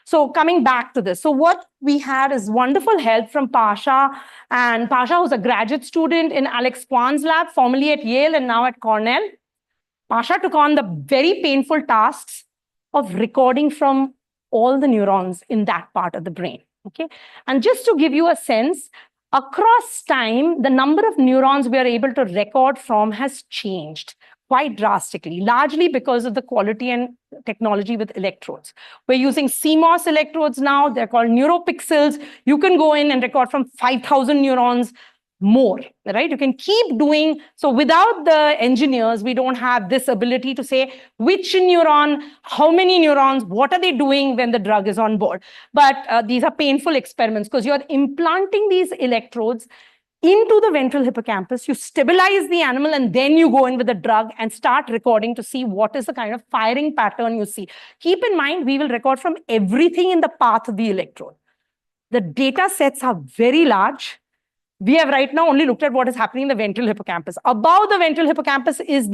So coming back to this, so what we had is wonderful help from Pasha, and Pasha was a graduate student in Alex Kwan's lab, formerly at Yale and now at Cornell. Pasha took on the very painful tasks of recording from all the neurons in that part of the brain. Okay. And just to give you a sense, across time, the number of neurons we are able to record from has changed quite drastically, largely because of the quality and technology with electrodes. We're using CMOS electrodes now. They're called neuropixels. You can go in and record from 5,000 neurons more, right? You can keep doing. So without the engineers, we don't have this ability to say which neuron, how many neurons, what are they doing when the drug is on board. But these are painful experiments because you're implanting these electrodes into the ventral hippocampus. You stabilize the animal and then you go in with the drug and start recording to see what is the kind of firing pattern you see. Keep in mind, we will record from everything in the path of the electrode. The data sets are very large. We have right now only looked at what is happening in the ventral hippocampus. Above the ventral hippocampus is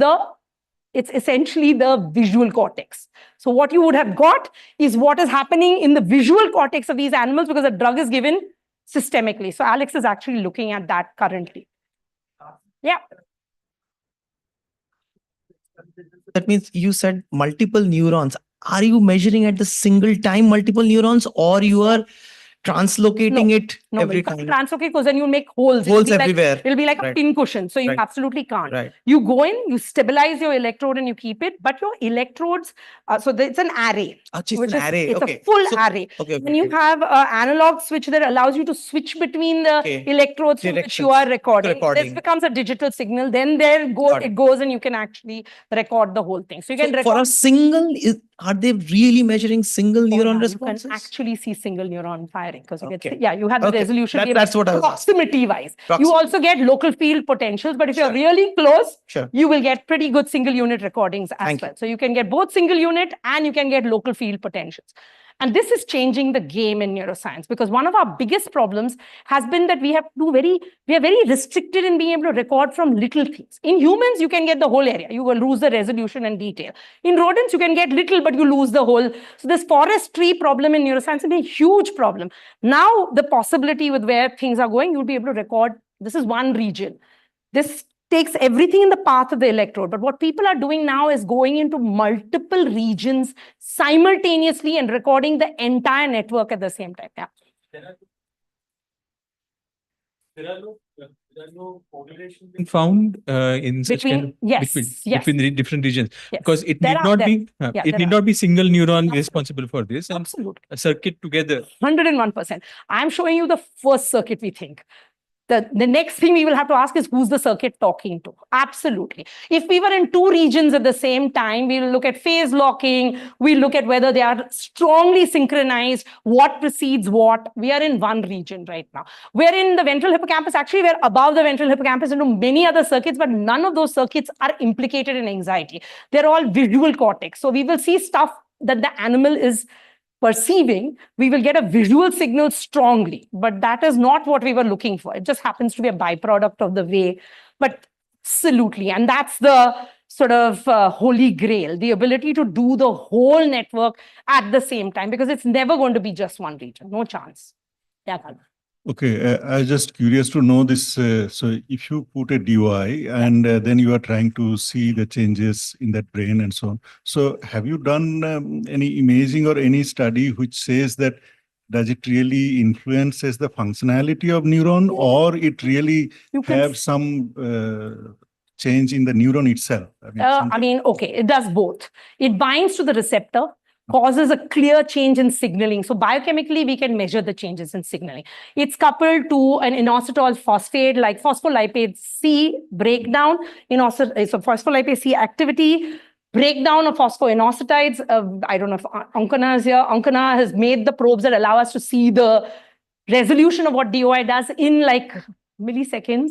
it's essentially the visual cortex. So what you would have got is what is happening in the visual cortex of these animals because the drug is given systemically. So Alex is actually looking at that currently. Yeah. That means you said multiple neurons. Are you measuring at the single time multiple neurons, or you are translocating it every time? Translocate, because then you make holes. Holes everywhere. It'll be like a Right. pin cushion. So you Right. absolutely can't. Right. You go in, you stabilize your electrode and you keep it, but your electrodes, so it's an array. It's Which an is, array. it's Okay. a full So- array. Okay. And you have an analog switch that allows you to switch between the Okay. electrodes from which you Directions. are recording. Recording. This becomes a digital signal. Then Got it. it goes and you can actually record the whole thing. So you can So record. for a single, are they really measuring single neuron responses? You can actually see single neuron firing because you Okay. get, you have the Okay. resolution. That's what I was asking. Proximity wise. You Proximity. also get local field potentials, but if Sure. you're really close, Sure. you will get pretty good single unit recordings as Thank well. So you can get both single unit and you can get local field potentials. And this is changing the game in neuroscience because one of our biggest problems has been that we are very restricted in being able to record from little things. In humans, you can get the whole area. You will lose the resolution and detail. In rodents, you can get little, but you lose the whole. So this forest tree problem in neuroscience is a huge problem. Now, the possibility with where things are going, you'll be able to record, this is one region. This takes everything in the path of the electrode. But what people are doing now is going into multiple regions simultaneously and recording the entire network at the same time. Yeah. There are no correlation being found in such kind of between the different regions, because it need not be need not be single neuron responsible for this, and Absolutely. a circuit together. 101%. I'm showing you the first circuit we think. The next thing we will have to ask is who's the circuit talking to? Absolutely. If we were in two regions at the same time, we'll look at phase locking. We'll look at whether they are strongly synchronized, what precedes what. We are in one region right now. We're in the ventral hippocampus. Actually, we're above the ventral hippocampus into many other circuits, but none of those circuits are implicated in anxiety. They're all visual cortex. So we will see stuff that the animal is perceiving. We will get a visual signal strongly, but that is not what we were looking for. It just happens to be a byproduct of the way, but absolutely. And that's the sort of holy grail, the ability to do the whole network at the same time, because it's never going to be just one region. No chance. Yeah. Okay, I was just curious to know this. So if you put a DOI and then you are trying to see the changes in that brain and so on. So have you done any imaging or any study which says that does it really influences the functionality of neuron, or it really have some change in the neuron itself? Okay, it does both. It binds to the receptor, causes a clear change in signaling. So biochemically, we can measure the changes in signaling. It's coupled to an inositol phosphate like phospholipase C breakdown, so phospholipase C activity, breakdown of phosphoinositides. I don't know if Ankana is here. Ankana has made the probes that allow us to see the resolution of what DOI does in like milliseconds.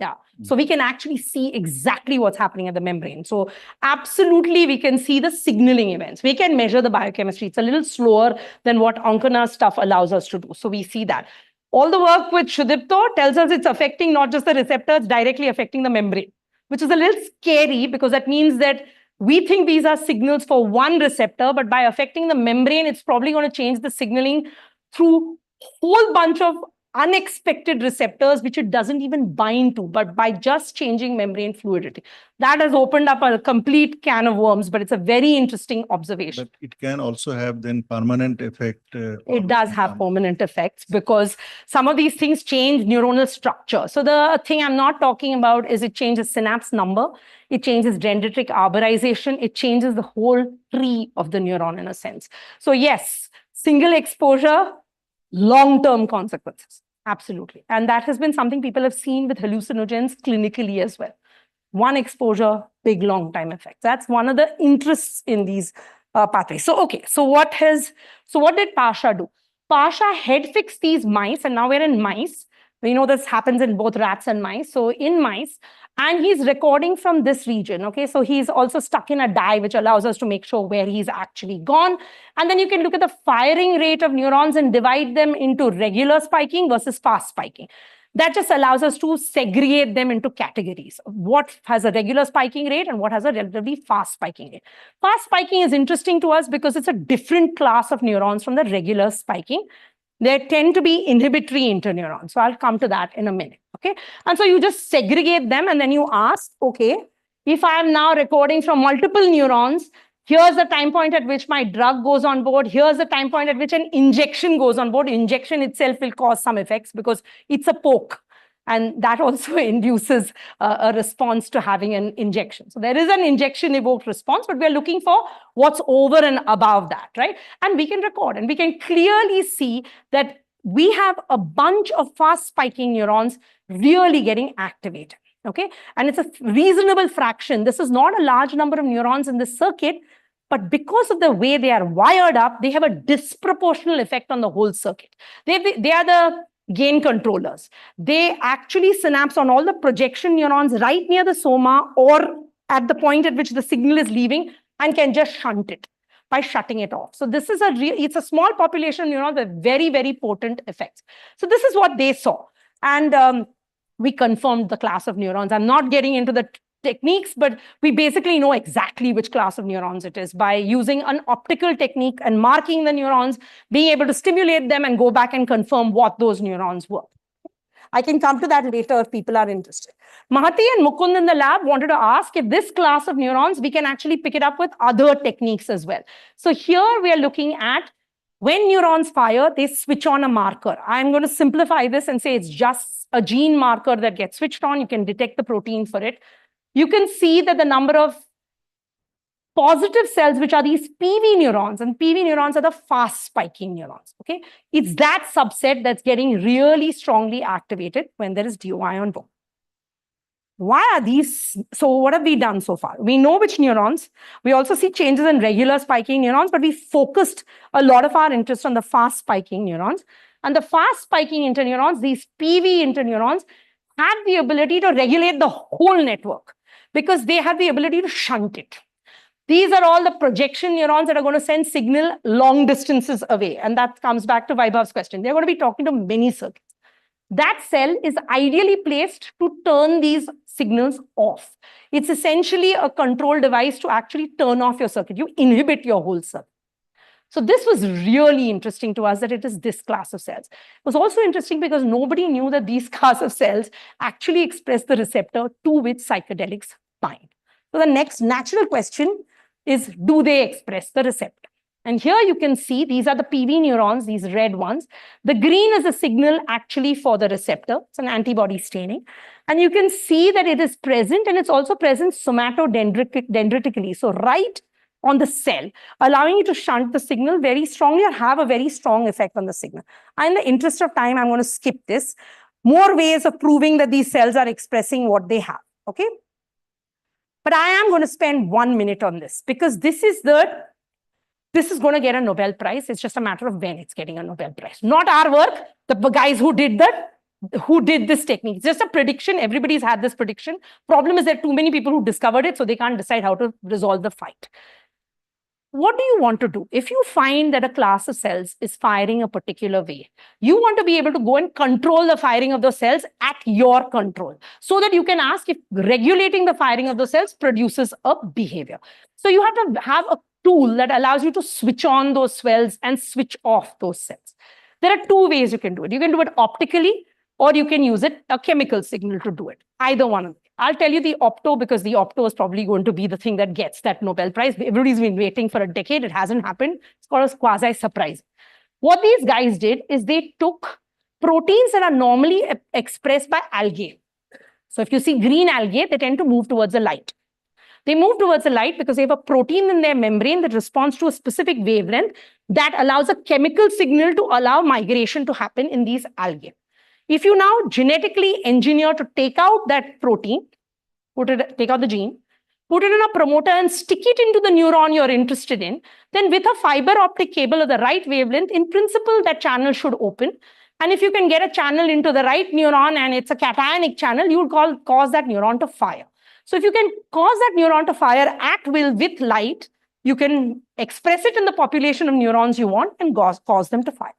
Yeah. So we can actually see exactly what's happening at the membrane. So absolutely, we can see the signaling events. We can measure the biochemistry. It's a little slower than what Ankana's stuff allows us to do. So we see that. All the work with Shudipto tells us it's affecting not just the receptor, it's directly affecting the membrane, which is a little scary because that means that we think these are signals for one receptor, but by affecting the membrane, it's probably going to change the signaling through a whole bunch of unexpected receptors which it doesn't even bind to, but by just changing membrane fluidity. That has opened up a complete can of worms, but it's a very interesting observation. But it can also have then permanent effect. It does have permanent effects because some of these things change neuronal structure. So the thing I'm not talking about is it changes synapse number, it changes dendritic arborization, it changes the whole tree of the neuron in a sense. So yes, single exposure, long-term consequences. Absolutely. And that has been something people have seen with hallucinogens clinically as well. One exposure, big long-time effects. That's one of the interests in these pathways. So, okay. So what did Pasha do? Pasha head fixed these mice, and now we're in mice. We know this happens in both rats and mice. So in mice, and he's recording from this region. Okay, so he's also stuck in a dye, which allows us to make sure where he's actually gone. And then you can look at the firing rate of neurons and divide them into regular spiking versus fast spiking. That just allows us to segregate them into categories. What has a regular spiking rate and what has a relatively fast spiking rate. Fast spiking is interesting to us because it's a different class of neurons from the regular spiking. They tend to be inhibitory interneurons. So I'll come to that in a minute. Okay. And so you just segregate them and then you ask, okay, if I am now recording from multiple neurons, here's the time point at which my drug goes on board. Here's the time point at which an injection goes on board. Injection itself will cause some effects because it's a poke. And that also induces a response to having an injection. So there is an injection-evoked response, but we're looking for what's over and above that, right? And we can record, and we can clearly see that we have a bunch of fast spiking neurons really getting activated, okay? And it's a reasonable fraction. This is not a large number of neurons in the circuit, but because of the way they are wired up, they have a disproportional effect on the whole circuit. They are the gain controllers. They actually synapse on all the projection neurons right near the soma or at the point at which the signal is leaving and can just shunt it by shutting it off. So this is it's a small population of neurons with very, very potent effects. So this is what they saw. And we confirmed the class of neurons. I'm not getting into the techniques, but we basically know exactly which class of neurons it is by using an optical technique and marking the neurons, being able to stimulate them and go back and confirm what those neurons were. I can come to that later if people are interested. Mahati and Mukund in the lab wanted to ask if this class of neurons, we can actually pick it up with other techniques as well. So here we are looking at when neurons fire, they switch on a marker. I'm going to simplify this and say it's just a gene marker that gets switched on. You can detect the protein for it. You can see that the number of positive cells, which are these PV neurons, and PV neurons are the fast spiking neurons, okay? It's that subset that's getting really strongly activated when there is DOI on board. Why are these? So what have we done so far? We know which neurons. We also see changes in regular spiking neurons, but we focused a lot of our interest on the fast spiking neurons. And the fast spiking interneurons, these PV interneurons, have the ability to regulate the whole network because they have the ability to shunt it. These are all the projection neurons that are going to send signal long distances away. And that comes back to Vaibhav's question. They're going to be talking to many circuits. That cell is ideally placed to turn these signals off. It's essentially a control device to actually turn off your circuit. You inhibit your whole circuit. So this was really interesting to us that it is this class of cells. It was also interesting because nobody knew that these class of cells actually express the receptor to which psychedelics bind. So the next natural question is, do they express the receptor? And here you can see these are the PV neurons, these red ones. The green is a signal actually for the receptor. It's an antibody staining. And you can see that it is present, and it's also present somatodendritically. So right on the cell, allowing you to shunt the signal very strongly or have a very strong effect on the signal. In the interest of time, I'm going to skip this. More ways of proving that these cells are expressing what they have, okay? But I am going to spend 1 minute on this because this is going to get a Nobel Prize. It's just a matter of when it's getting a Nobel Prize. Not our work, the guys who did this technique. It's just a prediction. Everybody's had this prediction. Problem is there are too many people who discovered it, so they can't decide how to resolve the fight. What do you want to do? If you find that a class of cells is firing a particular way, you want to be able to go and control the firing of those cells at your control so that you can ask if regulating the firing of those cells produces a behavior. So you have to have a tool that allows you to switch on those cells and switch off those cells. There are two ways you can do it. You can do it optically, or you can use a chemical signal to do it. Either one of them. I'll tell you the opto, because the opto is probably going to be the thing that gets that Nobel Prize. Everybody's been waiting for a decade. It hasn't happened. It's called a quasi-surprise. What these guys did is they took proteins that are normally expressed by algae. So if you see green algae, they tend to move towards the light. They move towards the light because they have a protein in their membrane that responds to a specific wavelength that allows a chemical signal to allow migration to happen in these algae. If you now genetically engineer to take out that protein, take out the gene, put it in a promoter and stick it into the neuron you're interested in, then with a fiber optic cable of the right wavelength, in principle, that channel should open. And if you can get a channel into the right neuron and it's a cationic channel, you would cause that neuron to fire. So if you can cause that neuron to fire at will with light, you can express it in the population of neurons you want and cause them to fire.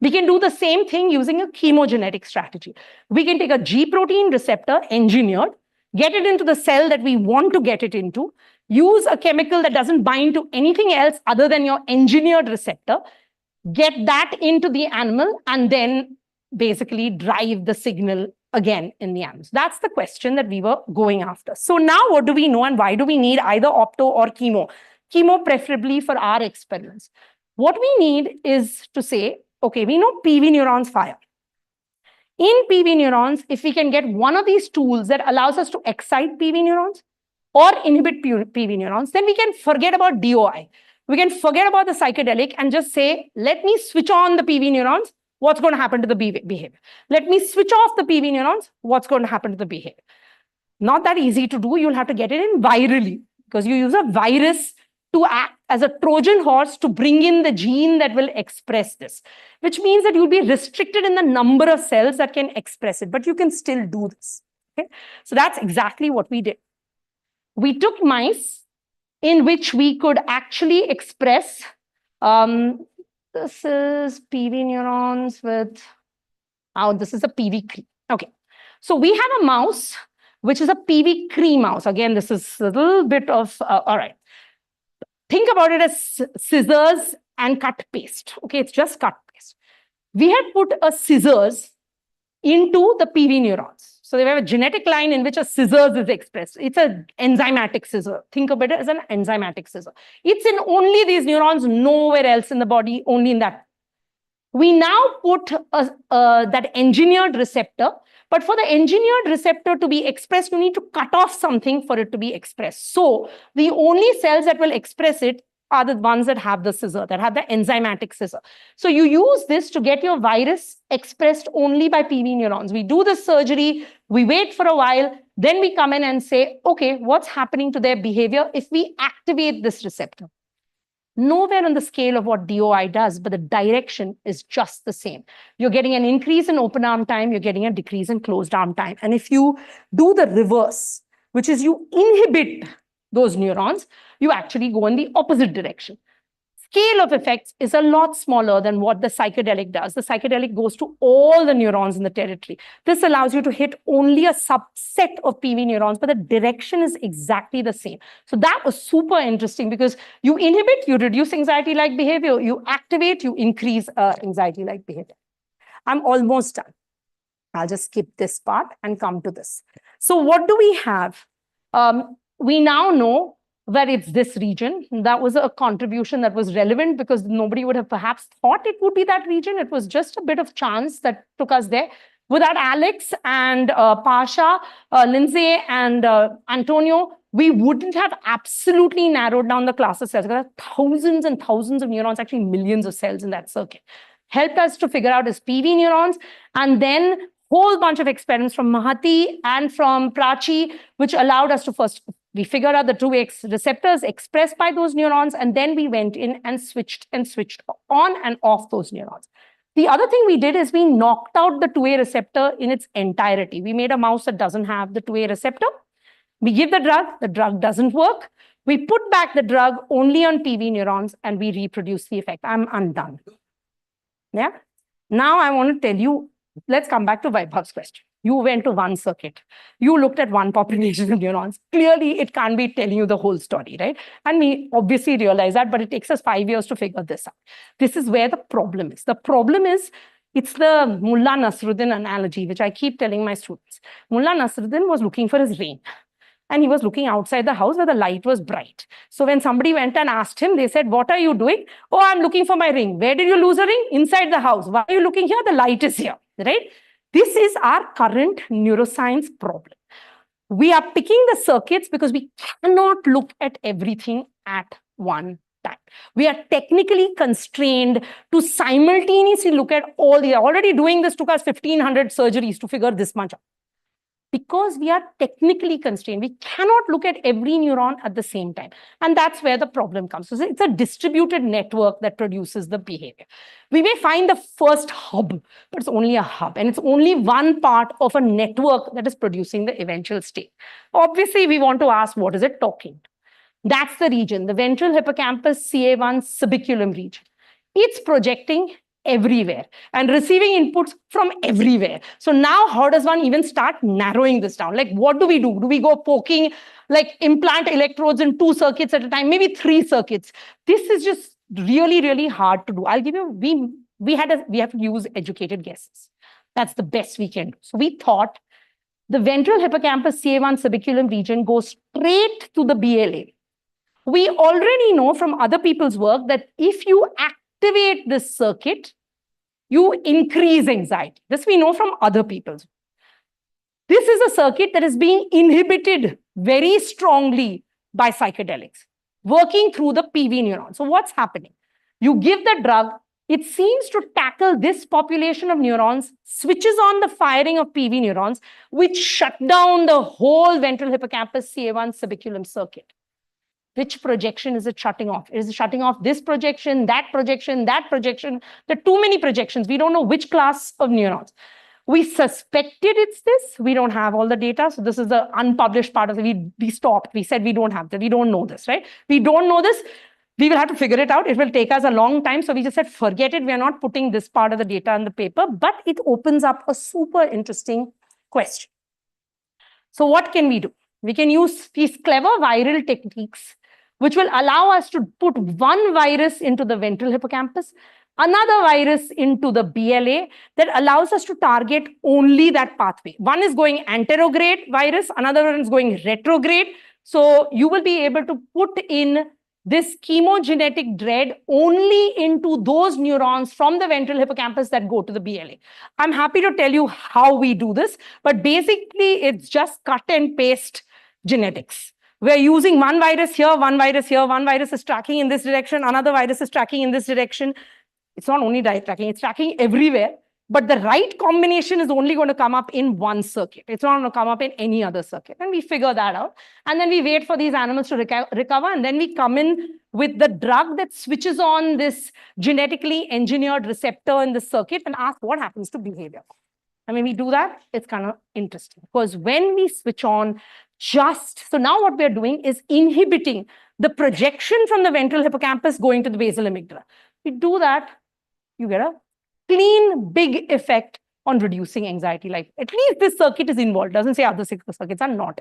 We can do the same thing using a chemogenetic strategy. We can take a G protein receptor, engineered, get it into the cell that we want to get it into, use a chemical that doesn't bind to anything else other than your engineered receptor, get that into the animal, and then basically drive the signal again in the animals. That's the question that we were going after. So now what do we know, and why do we need either opto or chemo? Chemo preferably for our experiments. What we need is to say, okay, we know PV neurons fire. In PV neurons, if we can get one of these tools that allows us to excite PV neurons or inhibit PV neurons, then we can forget about DOI. We can forget about the psychedelic and just say, let me switch on the PV neurons. What's going to happen to the behavior? Let me switch off the PV neurons. What's going to happen to the behavior? Not that easy to do. You'll have to get it in virally, because you use a virus to act as a Trojan horse to bring in the gene that will express this, which means that you'll be restricted in the number of cells that can express it, but you can still do this. Okay? So that's exactly what we did. We took mice in which we could actually express, this is PV neurons with, this is a PV-CRE. Okay, so we have a mouse, which is a PV-CRE mouse. Again, this is a little bit of, all right. Think about it as scissors and cut paste. Okay, it's just cut paste. We had put a scissors into the PV neurons. So they have a genetic line in which a scissors is expressed. It's an enzymatic scissor. Think of it as an enzymatic scissor. It's in only these neurons, nowhere else in the body, only in that. We now put that engineered receptor, but for the engineered receptor to be expressed, you need to cut off something for it to be expressed. So the only cells that will express it are the ones that have the scissor, that have the enzymatic scissor. So you use this to get your virus expressed only by PV neurons. We do the surgery, we wait for a while, then we come in and say, okay, what's happening to their behavior if we activate this receptor? Nowhere on the scale of what DOI does, but the direction is just the same. You're getting an increase in open arm time, you're getting a decrease in closed arm time. And if you do the reverse, which is you inhibit those neurons, you actually go in the opposite direction. Scale of effects is a lot smaller than what the psychedelic does. The psychedelic goes to all the neurons in the territory. This allows you to hit only a subset of PV neurons, but the direction is exactly the same. So that was super interesting because you inhibit, you reduce anxiety-like behavior. You activate, you increase anxiety-like behavior. I'm almost done. I'll just skip this part and come to this. So what do we have? We now know that it's this region. That was a contribution that was relevant because nobody would have perhaps thought it would be that region. It was just a bit of chance that took us there. Without Alex and Pasha, Lindsay and Antonio, we wouldn't have absolutely narrowed down the class of cells. There are thousands and thousands of neurons, actually millions of cells in that circuit. Helped us to figure out is PV neurons, and then whole bunch of experiments from Mahati and from Prachi, which allowed us to first, we figured out the two receptors expressed by those neurons, and then we went in and switched on and off those neurons. The other thing we did is we knocked out the 2A receptor in its entirety. We made a mouse that doesn't have the 2A receptor. We give the drug doesn't work. We put back the drug only on PV neurons and we reproduce the effect. I'm undone. Yeah. Now I want to tell you, let's come back to Vaibhav's question. You went to one circuit. You looked at one population of neurons. Clearly, it can't be telling you the whole story, right? And we obviously realize that, but it takes us 5 years to figure this out. This is where the problem is. The problem is, it's the Mullah Nasruddin analogy, which I keep telling my students. Mullah Nasruddin was looking for his ring. And he was looking outside the house where the light was bright. So when somebody went and asked him, they said, what are you doing? Oh, I'm looking for my ring. Where did you lose a ring? Inside the house. Why are you looking here? The light is here, right? This is our current neuroscience problem. We are picking the circuits because we cannot look at everything at one time. We are technically constrained to simultaneously look at all the, already doing this took us 1,500 surgeries to figure this much out. Because we are technically constrained, we cannot look at every neuron at the same time. And that's where the problem comes. So it's a distributed network that produces the behavior. We may find the first hub, but it's only a hub. And it's only one part of a network that is producing the eventual state. Obviously, we want to ask, what is it talking? That's the region, the ventral hippocampus CA1 subiculum region. It's projecting everywhere and receiving inputs from everywhere. So now how does one even start narrowing this down? Like, what do? Do we go poking, like implant electrodes in 2 circuits at a time, maybe 3 circuits? This is just really, really hard to do. I'll give you, we have to use educated guesses. That's the best we can do. So we thought the ventral hippocampus CA1 subiculum region goes straight to the BLA. We already know from other people's work that if you activate this circuit, you increase anxiety. This we know from other people's. This is a circuit that is being inhibited very strongly by psychedelics, working through the PV neuron. So what's happening? You give the drug, it seems to tackle this population of neurons, switches on the firing of PV neurons, which shut down the whole ventral hippocampus CA1 subiculum circuit. Which projection is it shutting off? Is it shutting off this projection, that projection, that projection? There are too many projections. We don't know which class of neurons. We suspected it's this. We don't have all the data. So this is the unpublished part of it. We stopped. We said we don't have that. We don't know this, right? We don't know this. We will have to figure it out. It will take us a long time. So we just said, forget it. We are not putting this part of the data in the paper, but it opens up a super interesting question. So what can we do? We can use these clever viral techniques which will allow us to put one virus into the ventral hippocampus, another virus into the BLA that allows us to target only that pathway. One is going anterograde virus, another one is going retrograde. So you will be able to put in this chemogenetic dread only into those neurons from the ventral hippocampus that go to the BLA. I'm happy to tell you how we do this, but basically it's just cut and paste genetics. We're using one virus here, one virus here, one virus is tracking in this direction, another virus is tracking in this direction. It's not only tracking, it's tracking everywhere, but the right combination is only going to come up in one circuit. It's not going to come up in any other circuit. And we figure that out. And then we wait for these animals to recover. And then we come in with the drug that switches on this genetically engineered receptor in the circuit and ask what happens to behavior. And when we do that, it's kind of interesting because when we switch on so now what we're doing is inhibiting the projection from the ventral hippocampus going to the basal amygdala. We do that, you get a clean, big effect on reducing anxiety. Like at least this circuit is involved. Doesn't say other circuits are not.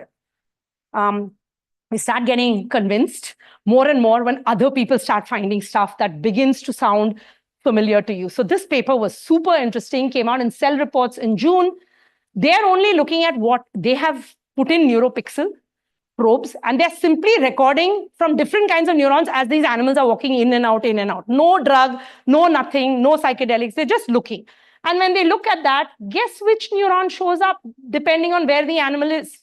We start getting convinced more and more when other people start finding stuff that begins to sound familiar to you. So this paper was super interesting, came out in Cell Reports in June. They're only looking at what they have put in neuropixel probes, and they're simply recording from different kinds of neurons as these animals are walking in and out, in and out. No drug, no nothing, no psychedelics. They're just looking. And when they look at that, guess which neuron shows up depending on where the animal is?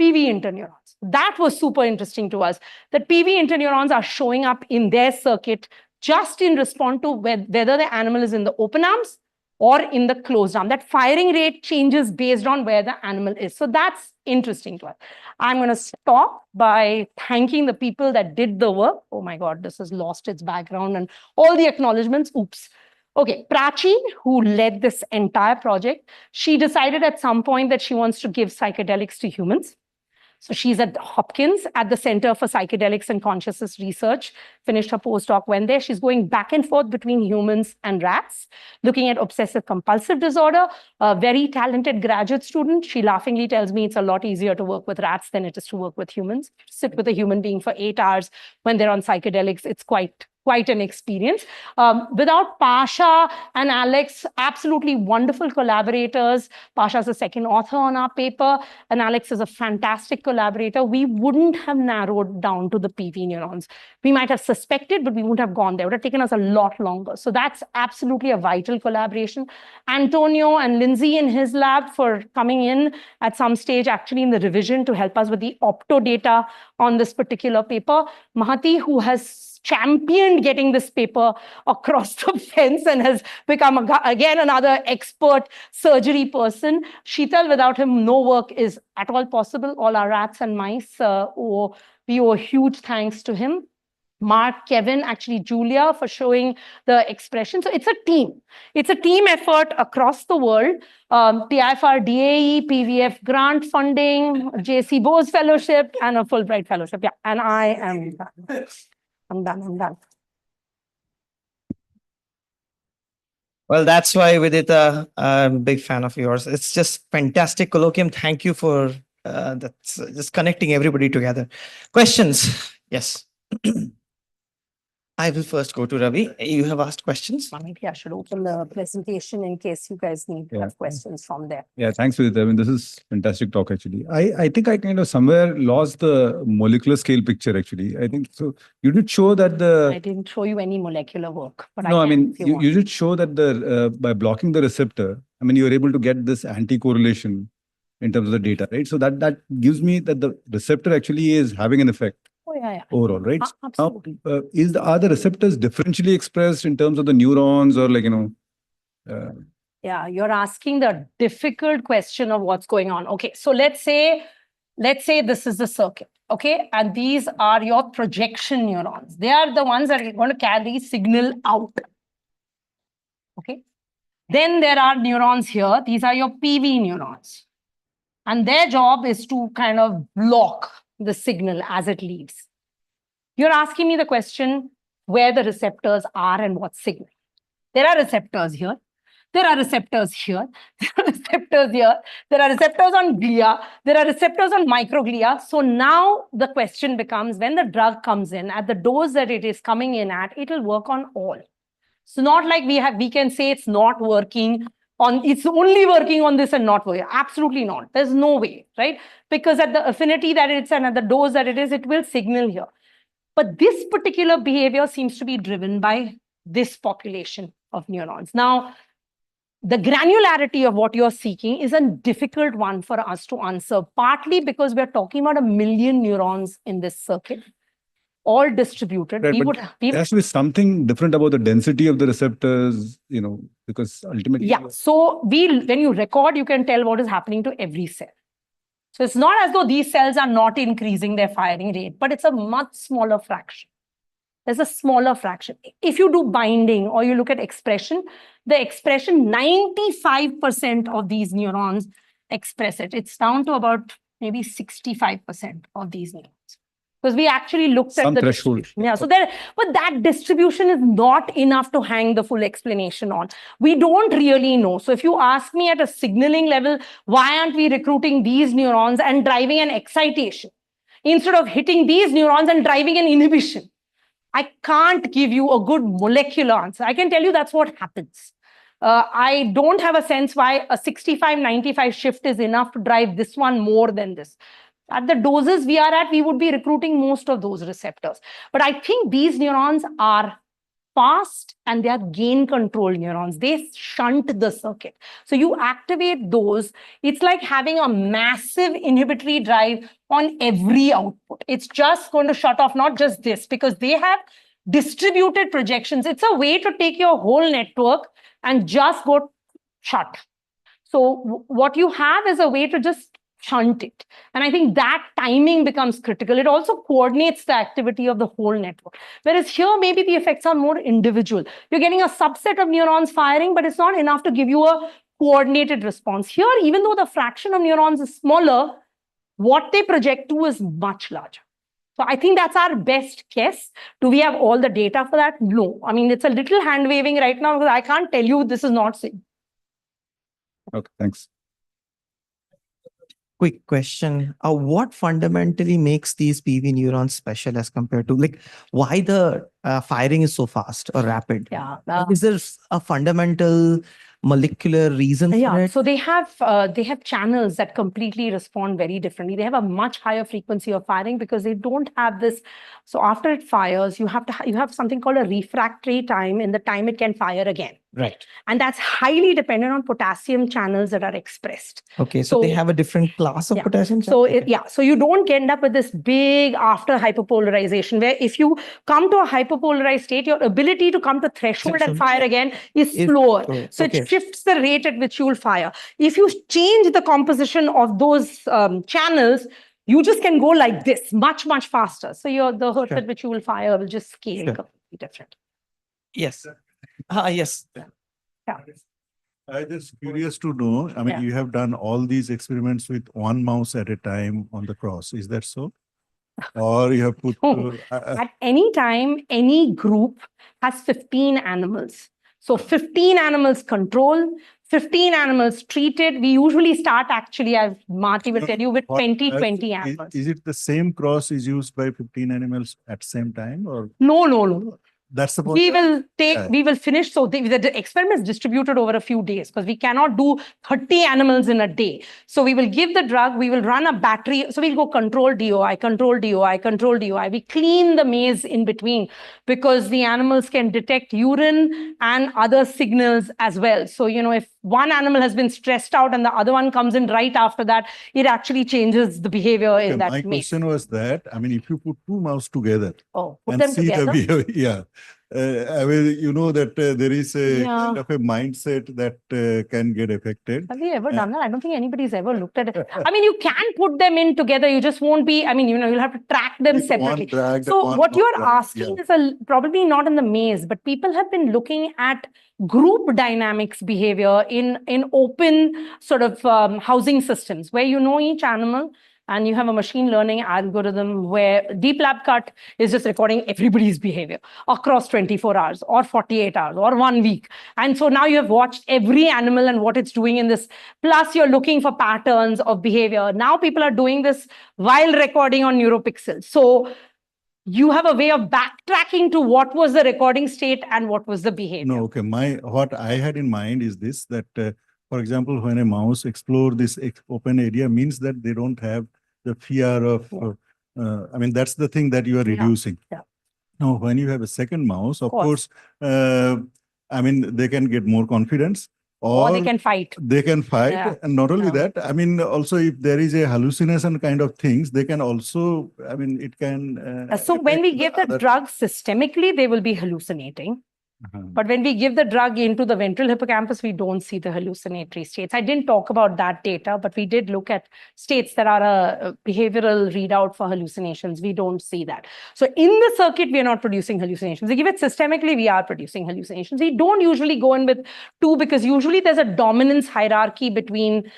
PV interneurons. That was super interesting to us, that PV interneurons are showing up in their circuit just in response to whether the animal is in the open arms or in the closed arm. That firing rate changes based on where the animal is. So that's interesting to us. I'm going to stop by thanking the people that did the work. Oh my God, this has lost its background and all the acknowledgements. Oops. Okay, Prachi, who led this entire project, she decided at some point that she wants to give psychedelics to humans. So she's at Hopkins at the Center for Psychedelics and Consciousness Research, finished her postdoc, went there. She's going back and forth between humans and rats, looking at obsessive compulsive disorder. A very talented graduate student. She laughingly tells me it's a lot easier to work with rats than it is to work with humans. Sit with a human being for 8 hours when they're on psychedelics, it's quite an experience. Without Pasha and Alex, absolutely wonderful collaborators. Pasha is the second author on our paper, and Alex is a fantastic collaborator. We wouldn't have narrowed down to the PV neurons. We might have suspected, but we wouldn't have gone there. It would have taken us a lot longer. So that's absolutely a vital collaboration. Antonio and Lindsay in his lab for coming in at some stage, actually in the revision, to help us with the opto data on this particular paper. Mahati, who has championed getting this paper across the fence and has become, again, another expert surgery person. Sheetal, without him, no work is at all possible. All our rats and mice, we owe a huge thanks to him. Mark, Kevin, actually Julia for showing the expression. So it's a team. It's a team effort across the world. TIFR, DAE, PVF grant funding, JC Bose Fellowship, and a Fulbright Fellowship. Yeah, and I am done. I'm done. Well, that's why, Vidita, I'm a big fan of yours. It's just fantastic colloquium. Thank you for that's just connecting everybody together. Questions? Yes. I will first go to Ravi. You have asked questions. Maybe I should open the presentation in case you guys need to have questions from there. Yeah, thanks, Vidita. I mean, this is fantastic talk, actually. I think I kind of somewhere lost the molecular scale picture, actually. I think so. You did show that I didn't show you any molecular work. But no, I mean, you did show that by blocking the receptor, I mean, you're able to get this anti-correlation in terms of the data, right? So that gives me that the receptor actually is having an effect. Oh, yeah. Overall, right? Absolutely. Now, are the receptors differentially expressed in terms of the neurons or Yeah, you're asking the difficult question of what's going on. Okay, so let's say this is the circuit, okay? And these are your projection neurons. They are the ones that are going to carry signal out, okay? Then there are neurons here. These are your PV neurons. And their job is to kind of block the signal as it leaves. You're asking me the question where the receptors are and what signal. There are receptors here. There are receptors here. There are receptors here. There are receptors on glia. There are receptors on microglia. So now the question becomes, when the drug comes in at the dose that it is coming in at, it will work on all. So not like we can say it's not working on, it's only working on this and not working. Absolutely not. There's no way, right? Because at the affinity that it's and at the dose that it is, it will signal here. But this particular behavior seems to be driven by this population of neurons. Now, the granularity of what you're seeking is a difficult one for us to answer, partly because we're talking about 1 million neurons in this circuit, all distributed. Right, there has to be something different about the density of the receptors, because ultimately... Yeah, so when you record, you can tell what is happening to every cell. So it's not as though these cells are not increasing their firing rate, but it's a much smaller fraction. There's a smaller fraction. If you do binding or you look at expression, the expression, 95% of these neurons express it. It's down to about maybe 65% of these neurons. Because we actually looked at the threshold. Yeah, so but that distribution is not enough to hang the full explanation on. We don't really know. So if you ask me at a signaling level, why aren't we recruiting these neurons and driving an excitation instead of hitting these neurons and driving an inhibition? I can't give you a good molecular answer. I can tell you that's what happens. I don't have a sense why a 65-95 shift is enough to drive this one more than this. At the doses we are at, we would be recruiting most of those receptors. But I think these neurons are fast and they are gain control neurons. They shunt the circuit. So you activate those. It's like having a massive inhibitory drive on every output. It's just going to shut off not just this, because they have distributed projections. It's a way to take your whole network and just go shut. So what you have is a way to just shunt it. And I think that timing becomes critical. It also coordinates the activity of the whole network. Whereas here, maybe the effects are more individual. You're getting a subset of neurons firing, but it's not enough to give you a coordinated response. Here, even though the fraction of neurons is smaller, what they project to is much larger. So I think that's our best guess. Do we have all the data for that? No. I mean, it's a little hand waving right now because I can't tell you this is not same. Okay, thanks. Quick question. What fundamentally makes these PV neurons special as compared to, like, why the firing is so fast or rapid? Yeah. Is there a fundamental molecular reason for it? So they have channels that completely respond very differently. They have a much higher frequency of firing because they don't have this. So after it fires, you have something called a refractory time in the time it can fire again. Right. And that's highly dependent on potassium channels that are expressed. Okay, so they have a different class of potassium channel? So you don't end up with this big after hyperpolarization where if you come to a hyperpolarized state, your ability to come to threshold and fire again is slower. So it shifts the rate at which you will fire. If you change the composition of those channels, you just can go like this, much, much faster. So the hertz at which you will fire will just scale completely different. Yes. Yes. Yeah. I'm just curious to know, I mean, you have done all these experiments with one mouse at a time on the cross. Is that so? Or you have put... At any time, any group has 15 animals. So 15 animals control, 15 animals treated. We usually start actually, as Marty will tell you, with 20 animals. Is it the same cross is used by 15 animals at the same time? Or No. That's the point. We will finish. So the experiment is distributed over a few days because we cannot do 30 animals in a day. So we will give the drug, we will run a battery. So we'll go control DOI, control DOI, control DOI. We clean the maze in between because the animals can detect urine and other signals as well. So, if one animal has been stressed out and the other one comes in right after that, it actually changes the behavior in that maze. My question was that, I mean, if you put two mouse together and see together? the behavior, I mean, that there is a kind of a mindset that can get affected. Have you ever done that? I don't think anybody's ever looked at it. I mean, you can put them in together. You just won't be, I mean, you'll have to track them separately. So what you're asking is probably not in the maze, but people have been looking at group dynamics behavior in open sort of housing systems where each animal. And you have a machine learning algorithm where Deep Lab Cut is just recording everybody's behavior across 24 hours or 48 hours or 1 week. And so now you have watched every animal and what it's doing in this. Plus, you're looking for patterns of behavior. Now people are doing this while recording on NeuroPixel. So you have a way of backtracking to what was the recording state and what was the behavior. No, okay. What I had in mind is this, that, for example, when a mouse explores this open area means that they don't have the fear of, I mean, that's the thing that you are reducing. Now, when you have a second mouse, of course, I mean, they can get more confidence. Or they can fight. They can fight. And not only that, I mean, also if there is a hallucination kind of things, they can also, I mean, it can... so when we give the drug systemically, they will be hallucinating. But when we give the drug into the ventral hippocampus, we don't see the hallucinatory states. I didn't talk about that data, but we did look at states that are a behavioral readout for hallucinations. We don't see that. So in the circuit, we are not producing hallucinations. We give it systemically, we are producing hallucinations. We don't usually go in with two because usually there's a dominance hierarchy between,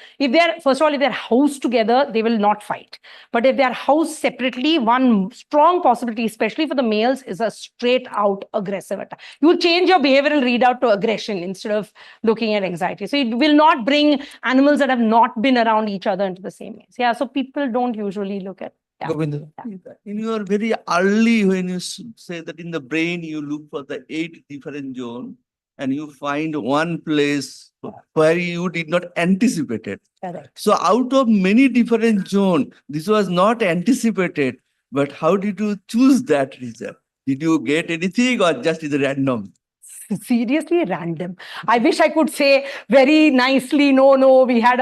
first of all, if they're housed together, they will not fight. But if they're housed separately, one strong possibility, especially for the males, is a straight out aggressive attack. You will change your behavioral readout to aggression instead of looking at anxiety. So it will not bring animals that have not been around each other into the same maze. So people don't usually look at. In your very early, when you say that in the brain, you look for the 8 different zones and you find one place where you did not anticipate it. Correct. So out of many different zones, this was not anticipated, but how did you choose that result? Did you get anything or just is it random? Seriously random. I wish I could say very nicely, no, we had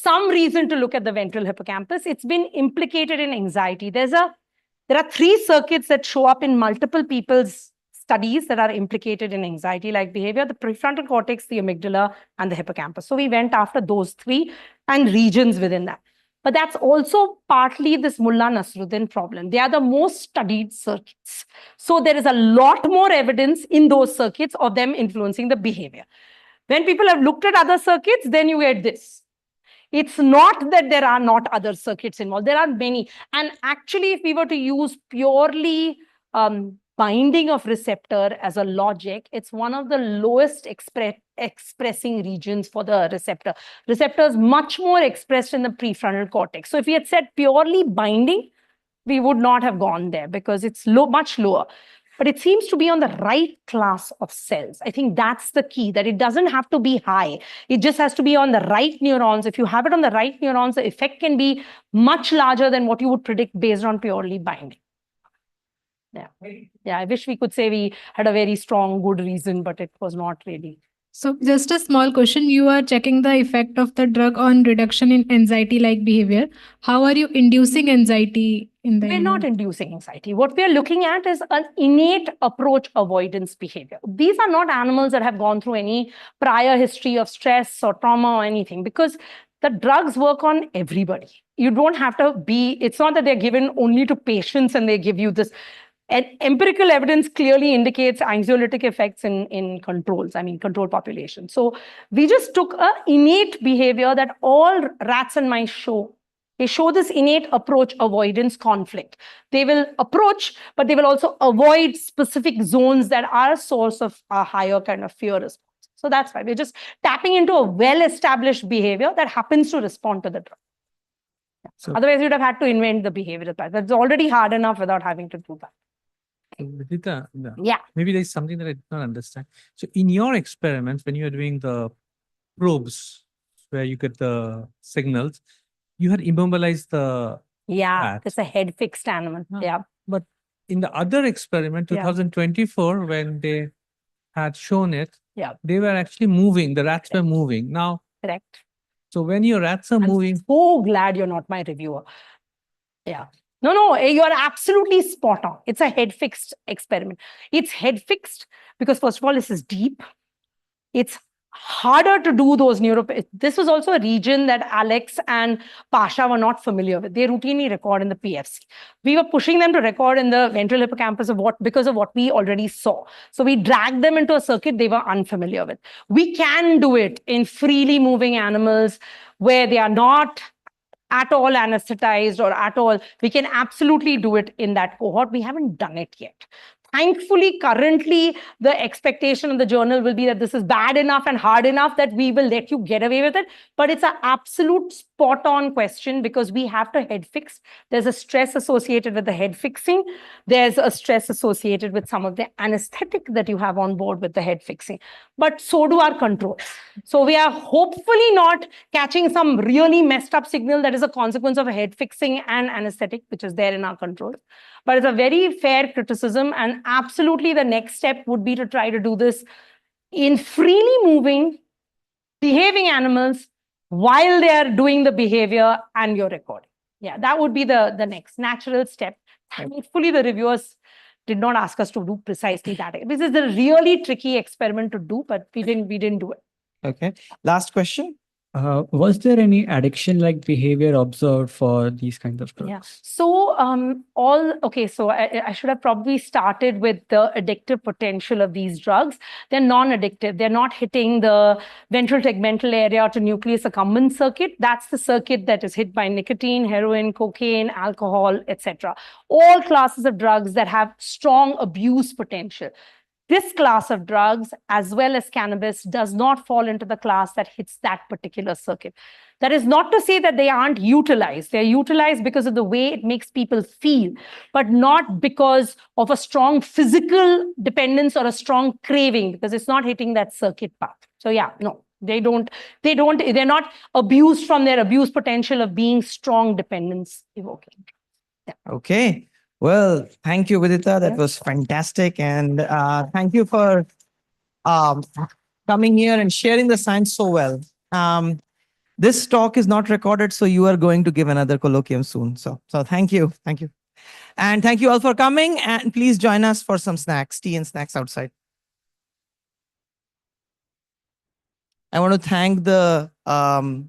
some reason to look at the ventral hippocampus. It's been implicated in anxiety. There are 3 circuits that show up in multiple people's studies that are implicated in anxiety-like behavior: the prefrontal cortex, the amygdala, and the hippocampus. So we went after those 3 and regions within that. But that's also partly this Mullah Nasruddin problem. They are the most studied circuits. So there is a lot more evidence in those circuits of them influencing the behavior. When people have looked at other circuits, then you get this. It's not that there are not other circuits involved. There are many. And actually, if we were to use purely binding of receptor as a logic, it's one of the lowest expressing regions for the receptor. Receptor is much more expressed in the prefrontal cortex. So if we had said purely binding, we would not have gone there because it's much lower. But it seems to be on the right class of cells. I think that's the key, that it doesn't have to be high. It just has to be on the right neurons. If you have it on the right neurons, the effect can be much larger than what you would predict based on purely binding. Yeah, I wish we could say we had a very strong, good reason, but it was not really. So just a small question. You are checking the effect of the drug on reduction in anxiety-like behavior. How are you inducing anxiety in the We're not inducing anxiety. What we're looking at is an innate approach avoidance behavior. These are not animals that have gone through any prior history of stress or trauma or anything, because the drugs work on everybody. You don't have to be, it's not that they're given only to patients and they give you this. And empirical evidence clearly indicates anxiolytic effects in controls, control populations. So we just took an innate behavior that all rats and mice show. They show this innate approach avoidance conflict. They will approach, but they will also avoid specific zones that are a source of a higher kind of fear response. So that's why we're just tapping into a well-established behavior that happens to respond to the drug. So, otherwise, you'd have had to invent the behavior. That's already hard enough without having to do that. Vidita, yeah. Maybe there's something that I did not understand. So in your experiments, when you are doing the probes where you get the signals, you had immobilized the rat. It's a head fixed animal. Yeah. But in the other experiment, 2024, when they had shown it, they were actually moving. The rats were moving. Now, correct. So when your rats are moving. I'm so glad you're not my reviewer. Yeah. No, you're absolutely spot on. It's a head fixed experiment. It's head fixed because, first of all, this is deep. It's harder to do those This was also a region that Alex and Pasha were not familiar with. They routinely record in the PFC. We were pushing them to record in the ventral hippocampus because of what we already saw. So we dragged them into a circuit they were unfamiliar with. We can do it in freely moving animals where they are not at all anesthetized or at all. We can absolutely do it in that cohort. We haven't done it yet. Thankfully, currently, the expectation of the journal will be that this is bad enough and hard enough that we will let you get away with it. But it's an absolute spot-on question because we have to head fix. There's a stress associated with the head fixing. There's a stress associated with some of the anesthetic that you have on board with the head fixing. But so do our controls. So we are hopefully not catching some really messed up signal that is a consequence of a head fixing and anesthetic, which is there in our controls. But it's a very fair criticism, and absolutely the next step would be to try to do this in freely moving, behaving animals while they are doing the behavior and you're recording. Yeah, that would be the next natural step. Hopefully the reviewers did not ask us to do precisely that. This is a really tricky experiment to do, but we didn't do it. Okay. Last question. Was there any addiction-like behavior observed for these kinds of drugs? Yeah. So so I should have probably started with the addictive potential of these drugs. They're non-addictive. They're not hitting the ventral tegmental area to nucleus accumbens circuit. That's the circuit that is hit by nicotine, heroin, cocaine, alcohol, etc. All classes of drugs that have strong abuse potential. This class of drugs, as well as cannabis, does not fall into the class that hits that particular circuit. That is not to say that they aren't utilized. They're utilized because of the way it makes people feel, but not because of a strong physical dependence or a strong craving, because it's not hitting that circuit path. So yeah, no, they're not abused from their abuse potential of being strong dependence evoking. Yeah. Okay. Well, thank you, Vidita. That was fantastic. And thank you for coming here and sharing the science so well. This talk is not recorded, so you are going to give another colloquium soon. So thank you. Thank you. And thank you all for coming. And please join us for some snacks, tea and snacks outside. I want to thank all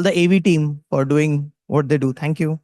the AV team for doing what they do. Thank you.